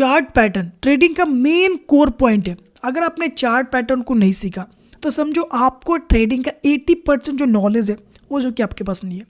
Chart pattern trading का main core point है। अगर आपने चार्ट पैटर्न को नहीं सीखा तो समझो आपको ट्रेडिंग का 80% जो नॉलेज है वो जो कि आपके पास नहीं है।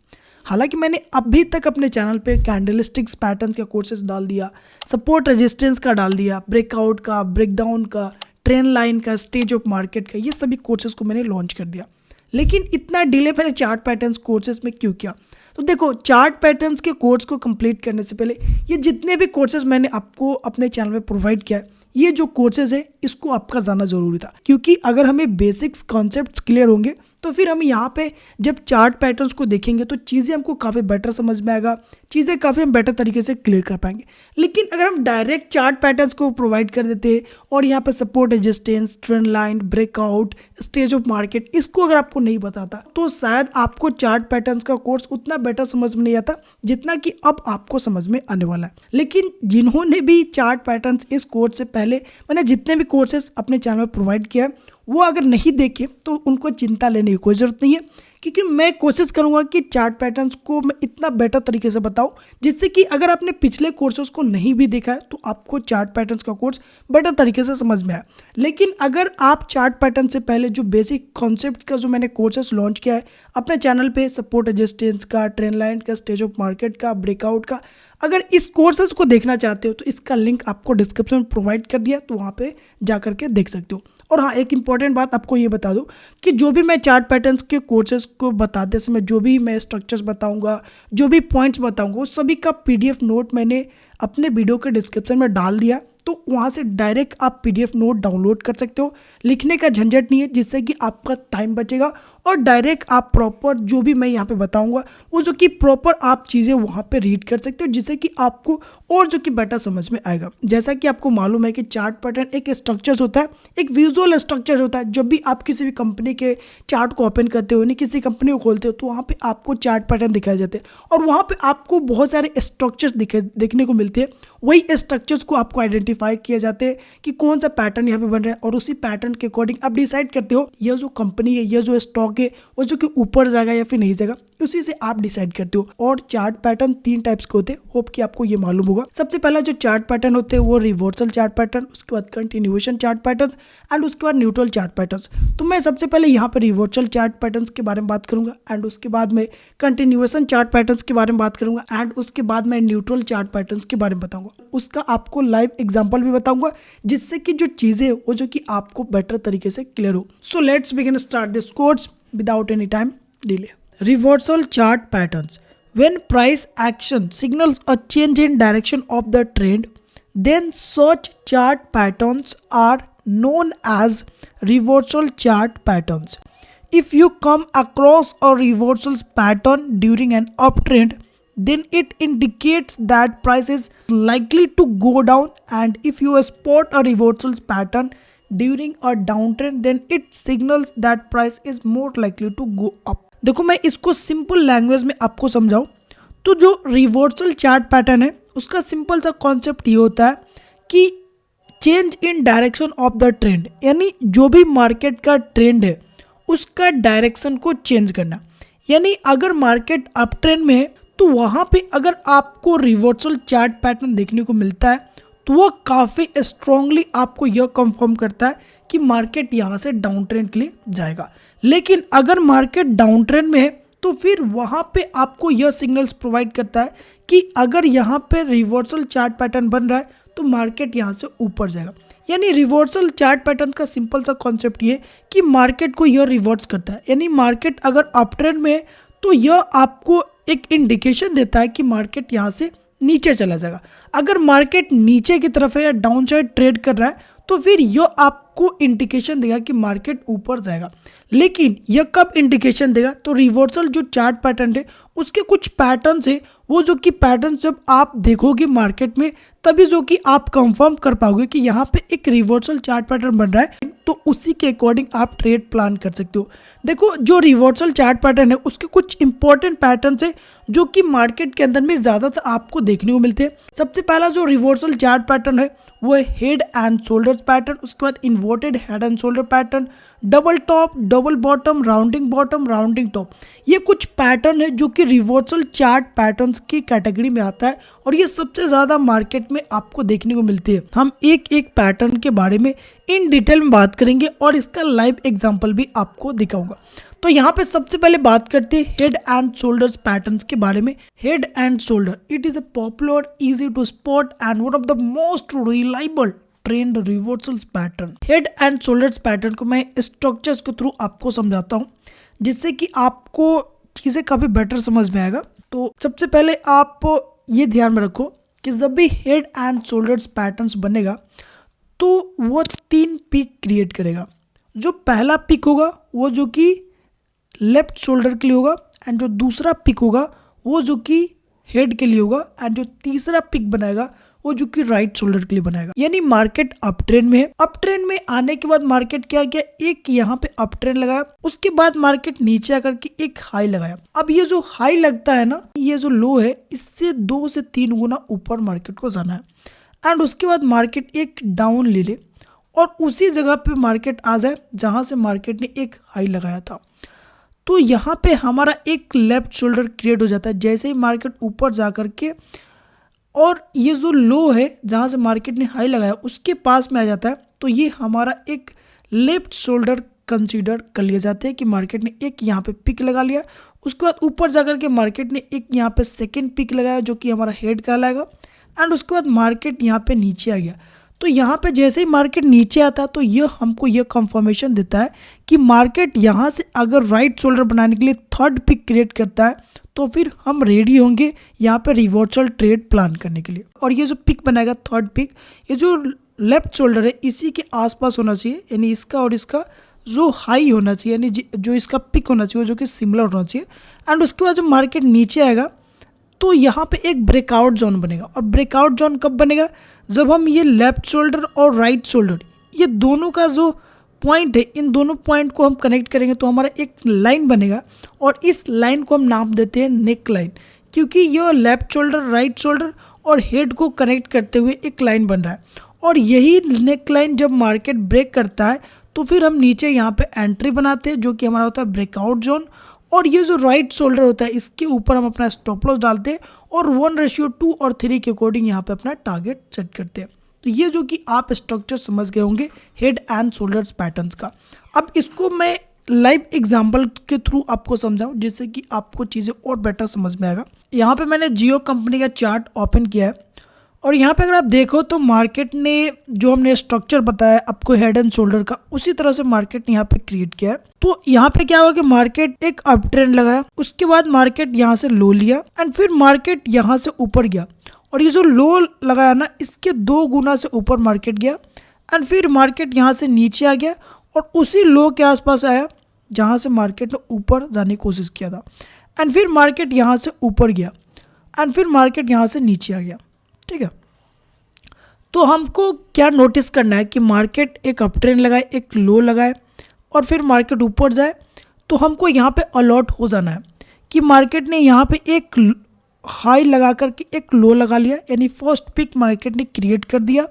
हालांकि मैंने अभी तक अपने चैनल पे कैंडलस्टिक्स पैटर्न का कोर्सेज डाल दिया, सपोर्ट रेजिस्टेंस का डाल दिया, ब्रेकआउट का, ब्रेकडाउन का, ट्रेंड लाइन का, स्टेज ऑफ मार्केट का, ये सभी कोर्सेज को मैंने लॉन्च कर दिया। लेकिन इतना डिले मैंने चार्ट पैटर्न्स कोर्सेज में क्यों किया? तो देखो, चार्ट पैटर्न्स के कोर्स को कंप्लीट करने से पहले ये जितने भी कोर्सेज मैंने आपको अपने चैनल में प्रोवाइड किया है, ये जो कोर्सेज है इसको आपका जानना जरूरी था। क्योंकि अगर हमें बेसिक्स कॉन्सेप्ट्स क्लियर होंगे तो फिर हम यहाँ पे जब चार्ट पैटर्न्स को देखेंगे तो चीज़ें हमको काफ़ी बेटर समझ में आएगा, चीज़ें काफ़ी हम बेटर तरीके से क्लियर कर पाएंगे। लेकिन अगर हम डायरेक्ट चार्ट पैटर्न्स को प्रोवाइड कर देते और यहाँ पे support resistance, trend line, breakout, stage of market, इसको अगर आपको नहीं बताता तो शायद आपको चार्ट पैटर्न्स का कोर्स उतना बेटर समझ में नहीं आता जितना कि अब आपको समझ में आने वाला है। लेकिन जिन्होंने भी चार्ट पैटर्न्स इस कोर्स से पहले मैंने जितने भी कोर्सेज अपने चैनल में प्रोवाइड किया है वो अगर नहीं देखे तो उनको चिंता लेने की कोई ज़रूरत नहीं है। क्योंकि मैं कोशिश करूंगा कि चार्ट पैटर्न्स को मैं इतना बेटर तरीके से बताऊं जिससे कि अगर आपने पिछले कोर्सेज को नहीं भी देखा है तो आपको चार्ट पैटर्न्स का कोर्स बेटर तरीके से समझ में आए। लेकिन अगर आप चार्ट पैटर्न से पहले जो बेसिक कॉन्सेप्ट का जो मैंने कोर्सेज लॉन्च किया है अपने चैनल पे, सपोर्ट रेजिस्टेंस का, ट्रेंड लाइन का, स्टेज ऑफ मार्केट का, ब्रेकआउट का, अगर इस कोर्सेज को देखना चाहते हो तो इसका लिंक आपको डिस्क्रिप्शन में प्रोवाइड कर दिया, तो वहाँ पे जा करके देख सकते हो। और हाँ, एक इंपॉर्टेंट बात आपको ये बता दूं कि जो भी मैं चार्ट पैटर्न्स के कोर्सेज को बताते समय जो भी मैं स्ट्रक्चर्स बताऊंगा, जो भी पॉइंट्स बताऊंगा, वो सभी का पीडीएफ नोट मैंने अपने वीडियो के डिस्क्रिप्शन में डाल दिया, तो वहाँ से डायरेक्ट आप पीडीएफ नोट डाउनलोड कर सकते हो। लिखने का झंझट नहीं है, जिससे कि आपका टाइम बचेगा और डायरेक्ट आप प्रॉपर जो भी मैं यहाँ पे बताऊंगा वो जो कि प्रॉपर आप चीज़ें वहाँ पे रीड कर सकते हो, जिससे कि आपको और जो कि बेटर समझ में आएगा। जैसा कि आपको मालूम है कि चार्ट पैटर्न एक स्ट्रक्चर होता है, एक विजुअल स्ट्रक्चर होता है। जब भी आप किसी भी कंपनी के चार्ट को ओपन करते हो, नहीं किसी कंपनी को खोलते हो, तो वहाँ पे आपको चार्ट पैटर्न दिखाए जाते हैं और वहाँ पे आपको बहुत सारे स्ट्रक्चर्स देखने को मिलते हैं। वही स्ट्रक्चर्स को आपको आइडेंटिफाई किए जाते हैं कि कौन सा पैटर्न यहाँ पे बन रहा है और उसी पैटर्न के अकॉर्डिंग आप डिसाइड करते हो यह जो कंपनी है, यह जो स्टॉक है वो जो कि ऊपर जाएगा या फिर नहीं जाएगा, उसी से आप डिसाइड करते हो। और चार्ट पैटर्न 3 टाइप्स के होते हैं, होप कि आपको ये मालूम होगा। सबसे पहला जो चार्ट पैटर्न होते हैं वो रिवर्सल चार्ट पैटर्न, उसके बाद कंटिन्यूएशन चार्ट पैटर्न एंड उसके बाद न्यूट्रल चार्ट पैटर्न। तो मैं सबसे पहले यहाँ पर रिवर्सल चार्ट पैटर्न के बारे में बात करूंगा एंड उसके बाद में कंटिन्यूएशन चार्ट पैटर्न के बारे में बात करूंगा एंड उसके बाद मैं न्यूट्रल चार्ट पैटर्न के बारे में बताऊंगा। उसका आपको लाइव एग्जाम्पल भी बताऊंगा, जिससे कि जो चीजें वो जो कि आपको बेटर तरीके से क्लियर हो। So let's begin start this course without any time delay. Reversal chart patterns. When price action signals a change in direction of the trend, then such chart patterns are known as reversal chart patterns. If you come across a reversal pattern during an uptrend, then it indicates that price is likely to go down, and if you spot a reversal pattern during a downtrend, then it signals that price is more likely to go up. देखो, मैं इसको simple language में आपको समझाऊं तो जो reversal chart pattern है उसका सिंपल सा कॉन्सेप्ट ये होता है कि change in direction of the trend, यानी जो भी मार्केट का ट्रेंड है उसका डायरेक्शन को चेंज करना। यानी अगर मार्केट अप ट्रेंड में है तो वहाँ पे अगर आपको रिवर्सल चार्ट पैटर्न देखने को मिलता है तो वो काफ़ी स्ट्रांगली आपको यह कंफर्म करता है कि मार्केट यहाँ से डाउन ट्रेंड के लिए जाएगा। लेकिन अगर मार्केट डाउन ट्रेंड में है तो फिर वहाँ पे आपको यह सिग्नल्स प्रोवाइड करता है कि अगर यहाँ पे रिवर्सल चार्ट पैटर्न बन रहा है तो मार्केट यहाँ से ऊपर जाएगा। यानी रिवर्सल चार्ट पैटर्न का सिंपल सा कॉन्सेप्ट ये कि मार्केट को यह रिवर्स करता है। यानी मार्केट अगर अप ट्रेंड में है तो यह आपको एक इंडिकेशन देता है कि मार्केट यहाँ से नीचे चला जाएगा। अगर मार्केट नीचे की तरफ है या डाउन साइड ट्रेड कर रहा है तो फिर यह आपको इंडिकेशन देगा कि मार्केट ऊपर जाएगा। लेकिन यह कब इंडिकेशन देगा? तो रिवर्सल जो चार्ट पैटर्न है उसके कुछ पैटर्न्स है, वो जो कि पैटर्न्स जब आप देखोगे मार्केट में तभी जो कि आप कंफर्म कर पाओगे कि यहाँ पे एक रिवर्सल चार्ट पैटर्न बन रहा है, तो उसी के अकॉर्डिंग आप ट्रेड प्लान कर सकते हो। देखो, जो रिवर्सल चार्ट पैटर्न है उसके कुछ इंपॉर्टेंट पैटर्न्स है जो कि मार्केट के अंदर में ज़्यादातर आपको देखने को मिलते हैं। सबसे पहला जो रिवर्सल चार्ट पैटर्न है वो है हेड एंड शोल्डर्स पैटर्न, उसके बाद inverted head and shoulder pattern, double top, double bottom, rounding top. ये कुछ पैटर्न है जो कि रिवर्सल चार्ट पैटर्न्स की कैटेगरी में आता है और ये सबसे ज़्यादा मार्केट में आपको देखने को मिलती है। हम एक एक पैटर्न के बारे में इन डिटेल में बात करेंगे और इसका लाइव एग्जाम्पल भी आपको दिखाऊंगा। तो यहाँ पे सबसे पहले बात करते हैं हेड एंड शोल्डर्स पैटर्न्स के बारे में। Head and shoulder, it is a popular, easy to spot and one of the most reliable trend reversals pattern. Head and shoulders pattern को मैं स्ट्रक्चर्स के थ्रू आपको समझाता हूँ जिससे कि आपको चीज़ें काफ़ी बेटर समझ में आएगा। तो सबसे पहले आप ये ध्यान में रखो कि जब भी हेड एंड शोल्डर्स पैटर्न्स बनेगा तो वो 3 पीक क्रिएट करेगा। जो पहला पिक होगा वो जो कि लेफ्ट शोल्डर के लिए होगा, एंड जो दूसरा पिक होगा वो जो कि हेड के लिए होगा, एंड जो तीसरा पिक बनाएगा वो जो कि राइट शोल्डर के लिए बनाएगा। यानी मार्केट अप ट्रेंड में है। अप ट्रेंड में आने के बाद मार्केट क्या किया, एक यहाँ पे अप ट्रेंड लगाया, उसके बाद मार्केट नीचे आकर के एक हाई लगाया। अब ये जो हाई लगता है ना, ये जो लो है, इससे 2 से 3 गुना ऊपर मार्केट को जाना है, एंड उसके बाद मार्केट एक डाउन ले ले और उसी जगह पे मार्केट आ जाए जहां से मार्केट ने एक हाई लगाया था। तो यहाँ पे हमारा एक लेफ्ट शोल्डर क्रिएट हो जाता है जैसे ही मार्केट ऊपर जा कर के, और ये जो लो है जहाँ से मार्केट ने हाई लगाया उसके पास में आ जाता है। तो ये हमारा एक लेफ्ट शोल्डर कंसीडर कर लिया जाता है कि मार्केट ने एक यहाँ पे पिक लगा लिया। उसके बाद ऊपर जा कर के मार्केट ने एक यहाँ पे सेकेंड पिक लगाया जो कि हमारा हेड कहलाएगा, एंड उसके बाद मार्केट यहाँ पे नीचे आ गया। तो यहाँ पे जैसे ही मार्केट नीचे आता है तो ये हमको ये कंफर्मेशन देता है कि मार्केट यहाँ से अगर राइट शोल्डर बनाने के लिए थर्ड पिक क्रिएट करता है तो फिर हम रेडी होंगे यहाँ पे रिवर्सल ट्रेड प्लान करने के लिए। और ये जो पिक बनाएगा थर्ड पिक, ये जो लेफ्ट शोल्डर है इसी के आसपास होना चाहिए, यानी इसका और इसका जो हाई होना चाहिए, यानी जो इसका पिक होना चाहिए जो कि सिमिलर होना चाहिए। एंड उसके बाद जब मार्केट नीचे आएगा तो यहाँ पे एक ब्रेकआउट जोन बनेगा। और ब्रेकआउट जोन कब बनेगा, जब हम ये लेफ्ट शोल्डर और राइट शोल्डर ये दोनों का जो पॉइंट है, इन दोनों पॉइंट को हम कनेक्ट करेंगे तो हमारा एक लाइन बनेगा, और इस लाइन को हम नाम देते हैं नेक लाइन, क्योंकि यह लेफ्ट शोल्डर, राइट शोल्डर और हेड को कनेक्ट करते हुए एक लाइन बन रहा है। और यही नेक लाइन जब मार्केट ब्रेक करता है तो फिर हम नीचे यहाँ पे एंट्री बनाते हैं जो कि हमारा होता है ब्रेकआउट जोन। और ये जो राइट शोल्डर होता है इसके ऊपर हम अपना स्टॉप लॉस डालते हैं और 1:2 और 3 के अकॉर्डिंग यहाँ पे अपना टारगेट सेट करते हैं। तो ये जो कि आप स्ट्रक्चर समझ गए होंगे हेड एंड शोल्डर्स पैटर्न्स का। अब इसको मैं लाइव एग्जांपल के थ्रू आपको समझाऊं जिससे कि आपको चीज़ें और बेटर समझ में आएगा। यहाँ पे मैंने जियो कंपनी का चार्ट ओपन किया है और यहाँ पे अगर आप देखो तो मार्केट ने जो हमने स्ट्रक्चर बताया आपको हेड एंड शोल्डर का, उसी तरह से मार्केट ने यहाँ पे क्रिएट किया है। तो यहाँ पे क्या हुआ कि मार्केट एक अप ट्रेंड लगाया, उसके बाद मार्केट यहाँ से लो लिया, एंड फिर मार्केट यहाँ से ऊपर गया, और ये जो लो लगाया ना इसके 2 गुना से ऊपर मार्केट गया, एंड फिर मार्केट यहाँ से नीचे आ गया और उसी लो के आसपास आया जहाँ से मार्केट ने ऊपर जाने की कोशिश किया था, एंड फिर मार्केट यहाँ से ऊपर गया, एंड फिर मार्केट यहाँ से नीचे आ गया। ठीक है, तो हमको क्या नोटिस करना है कि मार्केट एक अप ट्रेंड लगाए, एक लो लगाए और फिर मार्केट ऊपर जाए। तो हमको यहाँ पे अलर्ट हो जाना है कि मार्केट ने यहाँ पे एक हाई लगा करके एक लो लगा लिया, यानी फर्स्ट पिक मार्केट ने क्रिएट कर दिया।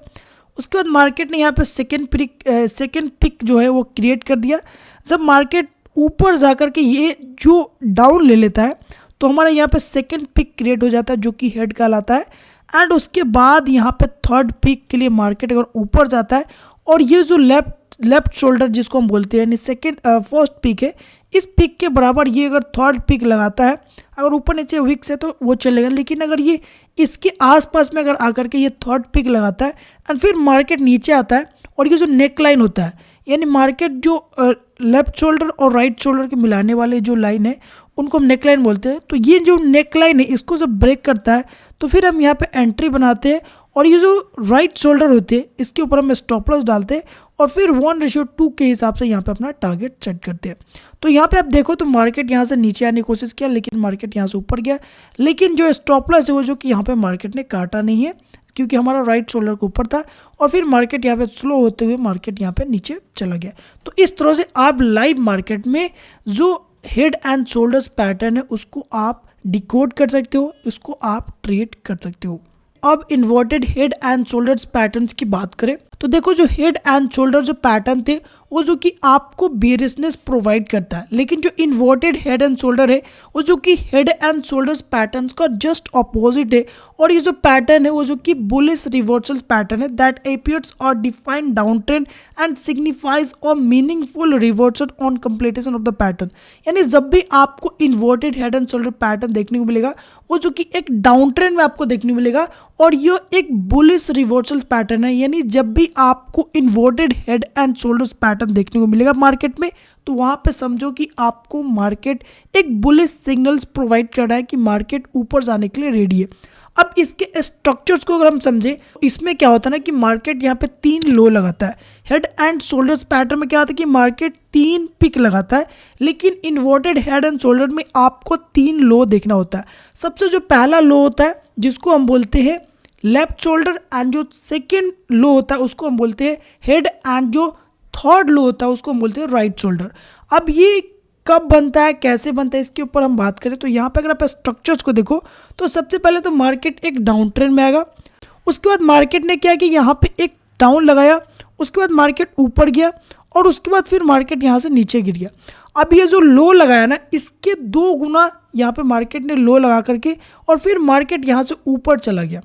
उसके बाद मार्केट ने यहाँ पे सेकेंड पिक जो है वो क्रिएट कर दिया। जब मार्केट ऊपर जा कर के ये जो डाउन ले लेता है तो हमारा यहाँ पे सेकेंड पिक क्रिएट हो जाता है जो कि हेड कहलाता है, एंड उसके बाद यहाँ पे थर्ड पिक के लिए मार्केट अगर ऊपर जाता है और ये जो लेफ्ट शोल्डर जिसको हम बोलते हैं यानी फर्स्ट पिक है, इस पिक के बराबर ये अगर थर्ड पिक लगाता है, अगर ऊपर नीचे विक्स है तो वो चलेगा, लेकिन अगर ये इसके आसपास में अगर आकर के ये थर्ड पिक लगाता है एंड फिर मार्केट नीचे आता है और ये जो नेक लाइन होता है, यानी मार्केट जो लेफ्ट शोल्डर और राइट शोल्डर के मिलाने वाले जो लाइन है उनको हम नेक लाइन बोलते हैं। तो ये जो नेक लाइन है इसको जब ब्रेक करता है तो फिर हम यहाँ पे एंट्री बनाते हैं और ये जो राइट शोल्डर होते हैं इसके ऊपर हम स्टॉप लॉस डालते हैं और फिर 1:2 के हिसाब से यहाँ पे अपना टारगेट सेट करते हैं। तो यहाँ पे आप देखो तो मार्केट यहाँ से नीचे आने की कोशिश किया लेकिन मार्केट यहाँ से ऊपर गया, लेकिन जो स्टॉप लॉस है वो जो कि यहाँ पे मार्केट ने काटा नहीं है क्योंकि हमारा राइट शोल्डर के ऊपर था और फिर मार्केट यहाँ पे स्लो होते हुए मार्केट यहाँ पे नीचे चला गया। तो इस तरह से आप लाइव मार्केट में जो हेड एंड शोल्डर्स पैटर्न है उसको आप डिकोड कर सकते हो, इसको आप ट्रेड कर सकते हो। अब inverted head and shoulders patterns की बात करें तो देखो जो हेड एंड शोल्डर जो पैटर्न थे वो जो कि आपको बेरिशनेस प्रोवाइड करता है, लेकिन जो इन्वर्टेड हेड एंड शोल्डर है वो जो कि हेड एंड शोल्डर्स पैटर्न्स का जस्ट ऑपोजिट है। और ये जो पैटर्न है वो जो कि बुलिश रिवर्सल पैटर्न है दैट अपीयर्स और defined down trend and signifies a meaningful reversal on completion of the pattern. यानी जब भी आपको inverted head and shoulder pattern देखने को मिलेगा वो जो कि एक डाउन ट्रेंड में आपको देखने को मिलेगा और ये एक बुलिश रिवर्सल पैटर्न है। यानी जब भी आपको inverted head and shoulders pattern देखने को मिलेगा मार्केट में, तो वहां पे समझो कि आपको मार्केट एक बुलिश सिग्नल्स प्रोवाइड कर रहा है कि मार्केट ऊपर जाने के लिए रेडी है। अब इसके स्ट्रक्चर्स को अगर हम समझे, इसमें क्या होता है ना कि मार्केट यहाँ पे 3 लो लगाता है। हेड एंड शोल्डर्स पैटर्न में क्या होता है कि मार्केट 3 पिक लगाता है, लेकिन इन्वर्टेड हेड एंड शोल्डर में आपको 3 लो देखना होता है। सबसे जो पहला लो होता है जिसको हम बोलते हैं लेफ्ट शोल्डर, एंड जो सेकेंड लो होता है उसको हम बोलते हैं हेड, एंड जो थर्ड लो होता है उसको हम बोलते हैं राइट शोल्डर। अब ये कब बनता है, कैसे बनता है, इसके ऊपर हम बात करें तो यहाँ पे अगर आप स्ट्रक्चर्स को देखो तो सबसे पहले तो मार्केट एक डाउन ट्रेंड में आएगा। उसके बाद मार्केट ने क्या कि यहाँ पे एक डाउन लगाया, उसके बाद मार्केट ऊपर गया और उसके बाद फिर मार्केट यहाँ से नीचे गिर गया। अब ये जो लो लगाया ना, इसके 2 गुना यहाँ पे मार्केट ने लो लगा करके और फिर मार्केट यहाँ से ऊपर चला गया।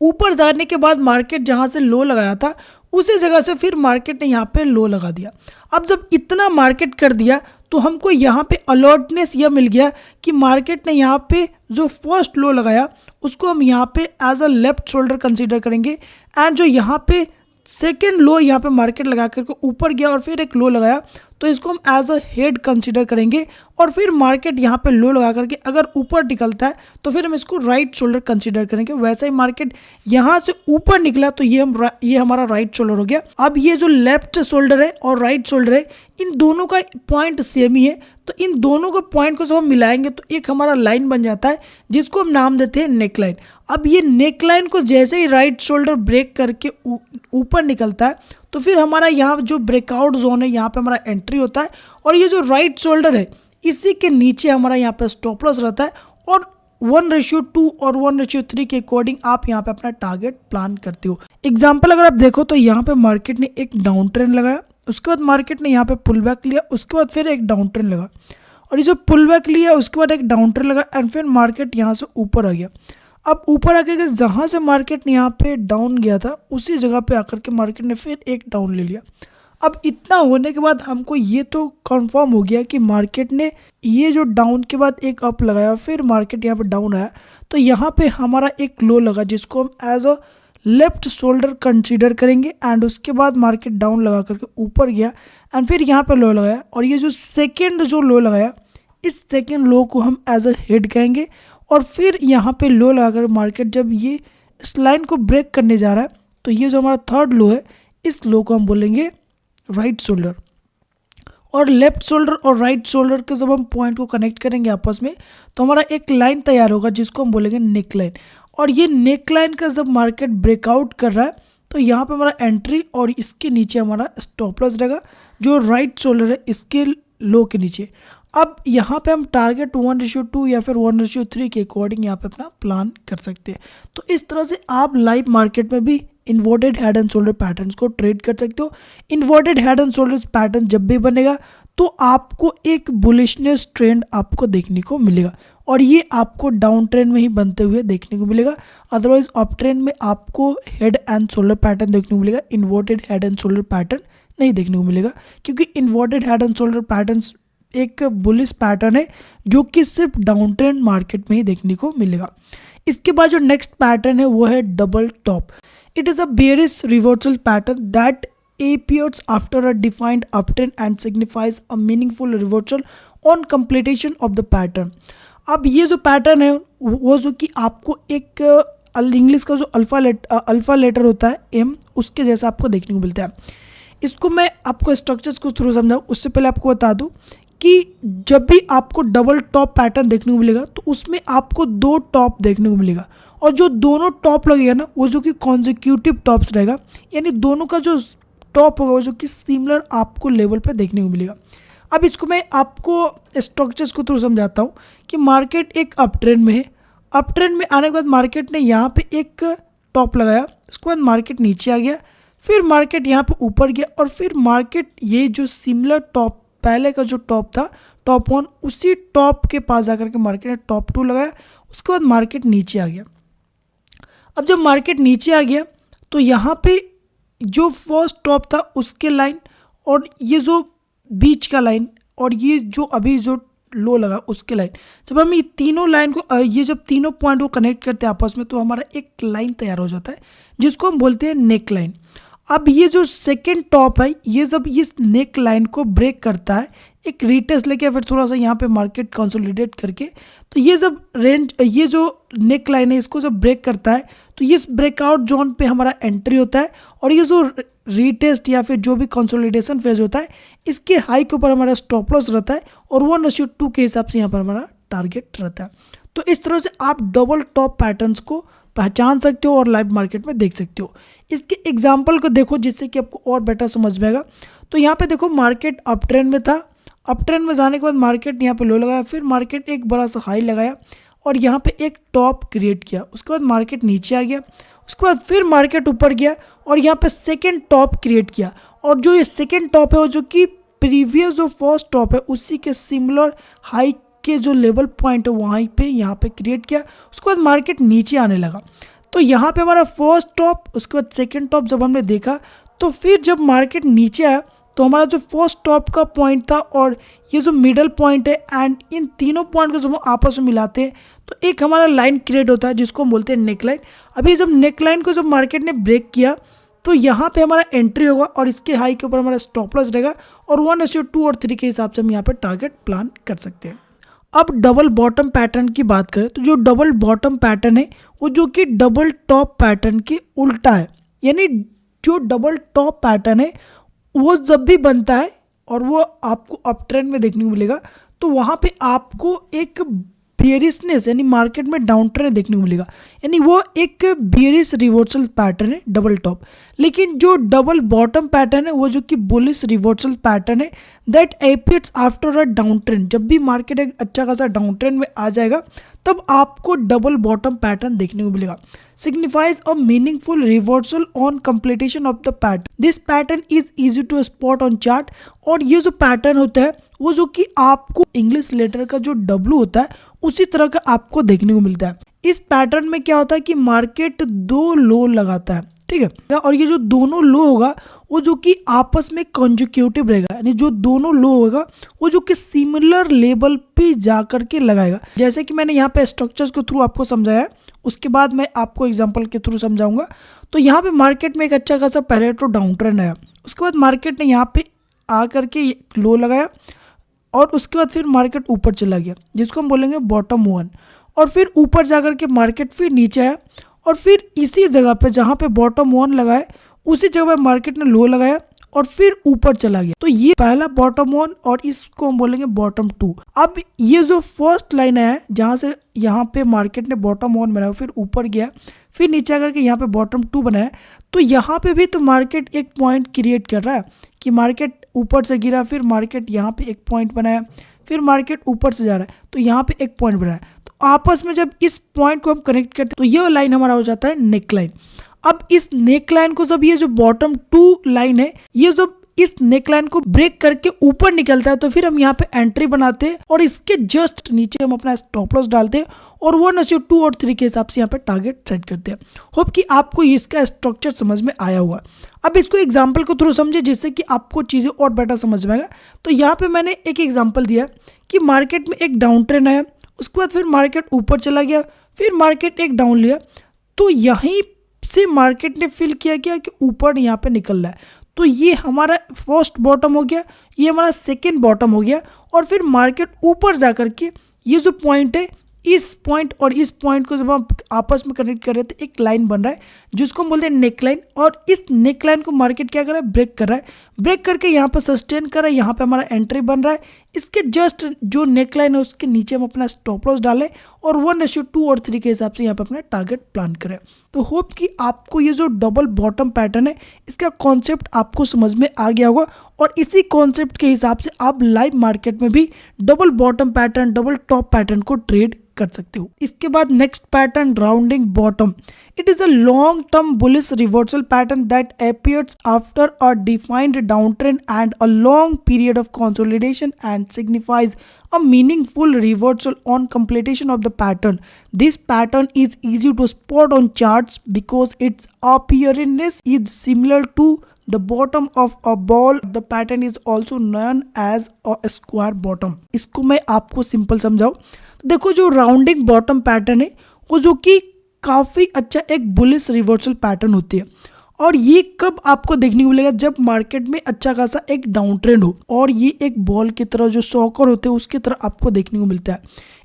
ऊपर जाने के बाद मार्केट जहाँ से लो लगाया था उसी जगह से फिर मार्केट ने यहाँ पे लो लगा दिया। अब जब इतना मार्केट कर दिया तो हमको यहाँ पे अलर्टनेस यह मिल गया कि मार्केट ने यहाँ पे जो फर्स्ट लो लगाया उसको हम यहाँ पे as a left shoulder consider करेंगे, एंड जो यहाँ पे सेकेंड लो यहाँ पे मार्केट लगा करके ऊपर गया और फिर एक लो लगाया तो इसको हम एज अ हेड कंसीडर करेंगे। और फिर मार्केट यहाँ पे लो लगा करके अगर ऊपर निकलता है तो फिर हम इसको राइट शोल्डर कंसीडर करेंगे। वैसे ही मार्केट यहाँ से ऊपर निकला तो ये हमारा राइट शोल्डर हो गया। अब ये जो लेफ्ट शोल्डर है और राइट शोल्डर है, इन दोनों का पॉइंट सेम ही है, तो इन दोनों का पॉइंट को जब हम मिलाएंगे तो एक हमारा लाइन बन जाता है जिसको हम नाम देते हैं नेक लाइन। अब ये नेक लाइन को जैसे ही राइट शोल्डर ब्रेक करके ऊपर निकलता है तो फिर हमारा यहाँ जो ब्रेकआउट जोन है यहाँ पे हमारा एंट्री होता है, और ये जो राइट शोल्डर है इसी के नीचे हमारा यहाँ पे स्टॉप लॉस रहता है। और 1:2 और 1:3 के अकॉर्डिंग आप यहाँ पे अपना टारगेट प्लान करते हो। एग्जाम्पल अगर आप देखो तो यहाँ पे मार्केट ने एक डाउन ट्रेंड लगाया, उसके बाद मार्केट ने यहाँ पे पुल बैक लिया, उसके बाद फिर एक डाउन ट्रेंड लगा, और ये जो पुल बैक लिया उसके बाद एक डाउन ट्रेंड लगा, एंड फिर मार्केट यहाँ से ऊपर आ गया। अब ऊपर आके अगर जहाँ से मार्केट ने यहाँ पे डाउन गया था उसी जगह पे आकर के मार्केट ने फिर एक डाउन ले लिया। अब इतना होने के बाद हमको ये तो कंफर्म हो गया कि मार्केट ने ये जो डाउन के बाद एक अप लगाया, फिर मार्केट यहाँ पे डाउन आया, तो यहाँ पे हमारा एक लो लगा जिसको हम as a left shoulder consider करेंगे, एंड उसके बाद मार्केट डाउन लगा करके ऊपर गया एंड फिर यहाँ पे लो लगाया, और ये जो सेकेंड जो लो लगाया इस सेकेंड लो को हम एज अ हेड कहेंगे। और फिर यहाँ पे लो लगाकर मार्केट जब ये इस लाइन को ब्रेक करने जा रहा है तो ये जो हमारा थर्ड लो है इस लो को हम बोलेंगे राइट शोल्डर। और लेफ्ट शोल्डर और राइट शोल्डर के जब हम पॉइंट को कनेक्ट करेंगे आपस में तो हमारा एक लाइन तैयार होगा जिसको हम बोलेंगे नेक लाइन। और ये नेक लाइन का जब मार्केट ब्रेकआउट कर रहा है तो यहाँ पे हमारा एंट्री और इसके नीचे हमारा स्टॉप लॉस रहेगा जो राइट शोल्डर है इसके लो के नीचे। अब यहाँ पे हम टारगेट 1:2 या फिर 1:3 के अकॉर्डिंग यहाँ पे अपना प्लान कर सकते हैं। तो इस तरह से आप लाइव मार्केट में भी inverted head and shoulder patterns को ट्रेड कर सकते हो। Inverted head and shoulder pattern जब भी बनेगा तो आपको एक बुलिशनेस ट्रेंड आपको देखने को मिलेगा, और ये आपको डाउन ट्रेंड में ही बनते हुए देखने को मिलेगा। अदरवाइज अप ट्रेंड में आपको हेड एंड शोल्डर पैटर्न देखने को मिलेगा, inverted head and shoulder pattern नहीं देखने को मिलेगा, क्योंकि inverted head and shoulder pattern एक बुलिश पैटर्न है जो कि सिर्फ डाउन ट्रेंड मार्केट में ही देखने को मिलेगा। इसके बाद जो नेक्स्ट पैटर्न है वो है double top. It is a bearish reversal pattern that appears after a defined uptrend and signifies a meaningful reversal on completion of the pattern। अब ये जो पैटर्न है वो जो कि आपको एक इंग्लिश का जो अल्फा लेटर होता है एम उसके जैसा आपको देखने को मिलता है। इसको मैं आपको स्ट्रक्चर्स को थ्रू समझाऊँ उससे पहले आपको बता दूँ कि जब भी आपको डबल टॉप पैटर्न देखने को मिलेगा तो उसमें आपको 2 टॉप देखने को मिलेगा, और जो दोनों टॉप लगेगा ना वो जो कि कॉन्जिक्यूटिव टॉप्स रहेगा, यानी दोनों का जो टॉप होगा वो जो कि सिमिलर आपको लेवल पर देखने को मिलेगा। अब इसको मैं आपको स्ट्रक्चर्स को थ्रू समझाता हूँ कि मार्केट एक अप ट्रेंड में है। अप ट्रेंड में आने के बाद मार्केट ने यहाँ पे एक टॉप लगाया, उसके बाद मार्केट नीचे आ गया, फिर मार्केट यहाँ पे ऊपर गया और फिर मार्केट ये जो सिमिलर टॉप पहले का जो टॉप था टॉप 1 उसी टॉप के पास जाकर के मार्केट ने टॉप 2 लगाया। उसके बाद मार्केट नीचे आ गया। अब जब मार्केट नीचे आ गया तो यहाँ पे जो फर्स्ट टॉप था उसके लाइन और ये जो बीच का लाइन और ये जो अभी जो लो लगा उसके लाइन, जब हम ये तीनों लाइन को ये जब तीनों पॉइंट को कनेक्ट करते हैं आपस में तो हमारा एक लाइन तैयार हो जाता है जिसको हम बोलते हैं नेक लाइन। अब ये जो सेकेंड टॉप है ये जब इस नेक लाइन को ब्रेक करता है एक रीटेस्ट लेके फिर थोड़ा सा यहाँ पे मार्केट कंसोलिडेट करके, तो ये जब रेंज ये जो नेक लाइन है इसको जब ब्रेक करता है तो ये ब्रेकआउट जोन पे हमारा एंट्री होता है और ये जो रीटेस्ट या फिर जो भी कंसोलिडेशन फेज होता है इसके हाई के ऊपर हमारा स्टॉप लॉस रहता है और 1:2 के हिसाब से यहाँ पर हमारा टारगेट रहता है। तो इस तरह से आप डबल टॉप पैटर्न्स को पहचान सकते हो और लाइव मार्केट में देख सकते हो। इसके एग्जाम्पल को देखो जिससे कि आपको और बेटर समझ में आएगा। तो यहाँ पे देखो मार्केट अप ट्रेंड में था, अप ट्रेंड में जाने के बाद मार्केट यहाँ पे लो लगाया, फिर मार्केट एक बड़ा सा हाई लगाया और यहाँ पे एक टॉप क्रिएट किया। उसके बाद मार्केट नीचे आ गया, उसके बाद फिर मार्केट ऊपर गया और यहाँ पे सेकेंड टॉप क्रिएट किया और जो ये सेकेंड टॉप है वो जो कि प्रीवियस जो फर्स्ट टॉप है उसी के सिमिलर हाई के जो लेवल पॉइंट है वहीं पे यहाँ पे क्रिएट किया। उसके बाद मार्केट नीचे आने लगा तो यहाँ पे हमारा फर्स्ट टॉप उसके बाद सेकेंड टॉप जब हमने देखा तो फिर जब मार्केट नीचे आया तो हमारा जो फर्स्ट टॉप का पॉइंट था और ये जो मिडल पॉइंट है एंड इन तीनों पॉइंट को जब हम आपस में मिलाते हैं तो एक हमारा लाइन क्रिएट होता है जिसको हम बोलते हैं नेक लाइन। अभी जब नेक लाइन को जब मार्केट ने ब्रेक किया तो यहाँ पे हमारा एंट्री होगा और इसके हाई के ऊपर हमारा स्टॉप लॉस रहेगा और 1:2 और 3 के हिसाब से हम यहाँ पे टारगेट प्लान कर सकते हैं। अब डबल बॉटम पैटर्न की बात करें तो जो डबल बॉटम पैटर्न है वो जो कि डबल टॉप पैटर्न के उल्टा है, यानी जो डबल टॉप पैटर्न है वो जब भी बनता है और वो आपको अप ट्रेंड में देखने को मिलेगा तो वहाँ पे आपको एक बेयरिशनेस यानी मार्केट में डाउन ट्रेंड देखने को मिलेगा, यानी वो एक बेयरिश रिवर्सल पैटर्न है डबल टॉप। लेकिन जो डबल बॉटम पैटर्न है वो जो कि बुलिश रिवर्सल पैटर्न है that appears after a down trend. जब भी मार्केट एक अच्छा खासा डाउन ट्रेंड में आ जाएगा तब आपको डबल बॉटम पैटर्न देखने को मिलेगा। signifies a meaningful reversal on completion of the pattern. This pattern is easy to spot on chart और ये जो पैटर्न होता है वो जो कि आपको इंग्लिश लेटर का जो W होता है उसी तरह का आपको देखने को मिलता है। इस पैटर्न में क्या होता है कि मार्केट 2 लो लगाता है, ठीक है, और ये जो दोनों लो होगा वो जो कि आपस में कंजिक्यूटिव रहेगा, यानी जो दोनों लो होगा वो जो कि सिमिलर लेवल पे जा करके लगाएगा। जैसे कि मैंने यहाँ पे स्ट्रक्चर्स के थ्रू आपको समझाया, उसके बाद मैं आपको एग्जांपल के थ्रू समझाऊंगा। तो यहाँ पे मार्केट में एक अच्छा खासा पहले तो डाउन ट्रेंड आया, उसके बाद मार्केट ने यहाँ पे आ करके लो लगाया और उसके बाद फिर मार्केट ऊपर चला गया जिसको हम बोलेंगे बॉटम 1, और फिर ऊपर जा करके मार्केट फिर नीचे आया और फिर इसी जगह पे जहाँ पे बॉटम 1 लगाए उसी जगह पे मार्केट ने लो लगाया और फिर ऊपर चला गया। तो ये पहला बॉटम 1 और इसको हम बोलेंगे बॉटम 2। अब ये जो फर्स्ट लाइन है जहाँ से यहाँ पे मार्केट ने बॉटम 1 बनाया फिर ऊपर गया फिर नीचे आकर के यहाँ पे बॉटम 2 बनाया, तो यहाँ पे भी तो मार्केट एक पॉइंट क्रिएट कर रहा है कि मार्केट ऊपर से गिरा फिर मार्केट यहाँ पे एक पॉइंट बनाया फिर मार्केट ऊपर से जा रहा है तो यहाँ पे एक पॉइंट बनाया। तो आपस में जब इस पॉइंट को हम कनेक्ट करते हैं तो ये लाइन हमारा हो जाता है नेक लाइन। अब इस नेक लाइन को जब ये जो बॉटम 2 लाइन है ये जब इस नेक लाइन को ब्रेक करके ऊपर निकलता है तो फिर हम यहाँ पे एंट्री बनाते हैं और इसके जस्ट नीचे हम अपना स्टॉप लॉस डालते हैं और 1:2 और 3 के हिसाब से यहाँ पे टारगेट सेट करते हैं। होप कि आपको इसका स्ट्रक्चर समझ में आया होगा। अब इसको एग्जाम्पल को थ्रू समझे जिससे कि आपको चीज़ें और बेटर समझ में आएगा। तो यहाँ पे मैंने एक एग्जाम्पल दिया कि मार्केट में एक डाउन ट्रेंड आया, उसके बाद फिर मार्केट ऊपर चला गया फिर मार्केट एक डाउन लिया, तो यहीं से मार्केट ने फील किया क्या कि ऊपर यहाँ पे निकल रहा है, तो ये हमारा फर्स्ट बॉटम हो गया, ये हमारा सेकेंड बॉटम हो गया और फिर मार्केट ऊपर जा करके ये जो पॉइंट है इस पॉइंट और इस पॉइंट को जब हम आपस में कनेक्ट कर रहे हैं तो एक लाइन बन रहा है जिसको हम बोलते हैं नेक लाइन, और इस नेक लाइन को मार्केट क्या कर रहा है ब्रेक कर रहा है। ब्रेक करके यहाँ पे सस्टेन कर रहा है, यहाँ पे हमारा एंट्री बन रहा है। इसके जस्ट जो नेक लाइन है उसके नीचे हम अपना स्टॉप लॉस डालें और 1:2 और 3 के हिसाब से यहाँ पे अपना टारगेट प्लान करें। तो होप कि आपको ये जो डबल बॉटम पैटर्न है इसका कॉन्सेप्ट आपको समझ में आ गया होगा और इसी कॉन्सेप्ट के हिसाब से आप लाइव मार्केट में भी double bottom pattern, double top pattern को ट्रेड कर सकते हो। इसके बाद next pattern rounding bottom. It is a long term bullish reversal pattern that appears after a defined downtrend and a long period of consolidation and signifies a meaningful reversal on completion of the pattern. This pattern is easy to spot on charts because its appearance is similar to the bottom of a ball. The pattern is also known as a square bottom. इसको मैं आपको simple समझाऊं तो देखो, जो rounding bottom pattern है वो जो कि काफ़ी अच्छा एक बुलिश रिवर्सल पैटर्न होती है और ये कब आपको देखने को मिलेगा, जब मार्केट में अच्छा खासा एक डाउन ट्रेंड हो और ये एक बॉल की तरह जो सॉकर होते हैं उसकी तरह आपको देखने को मिलता है।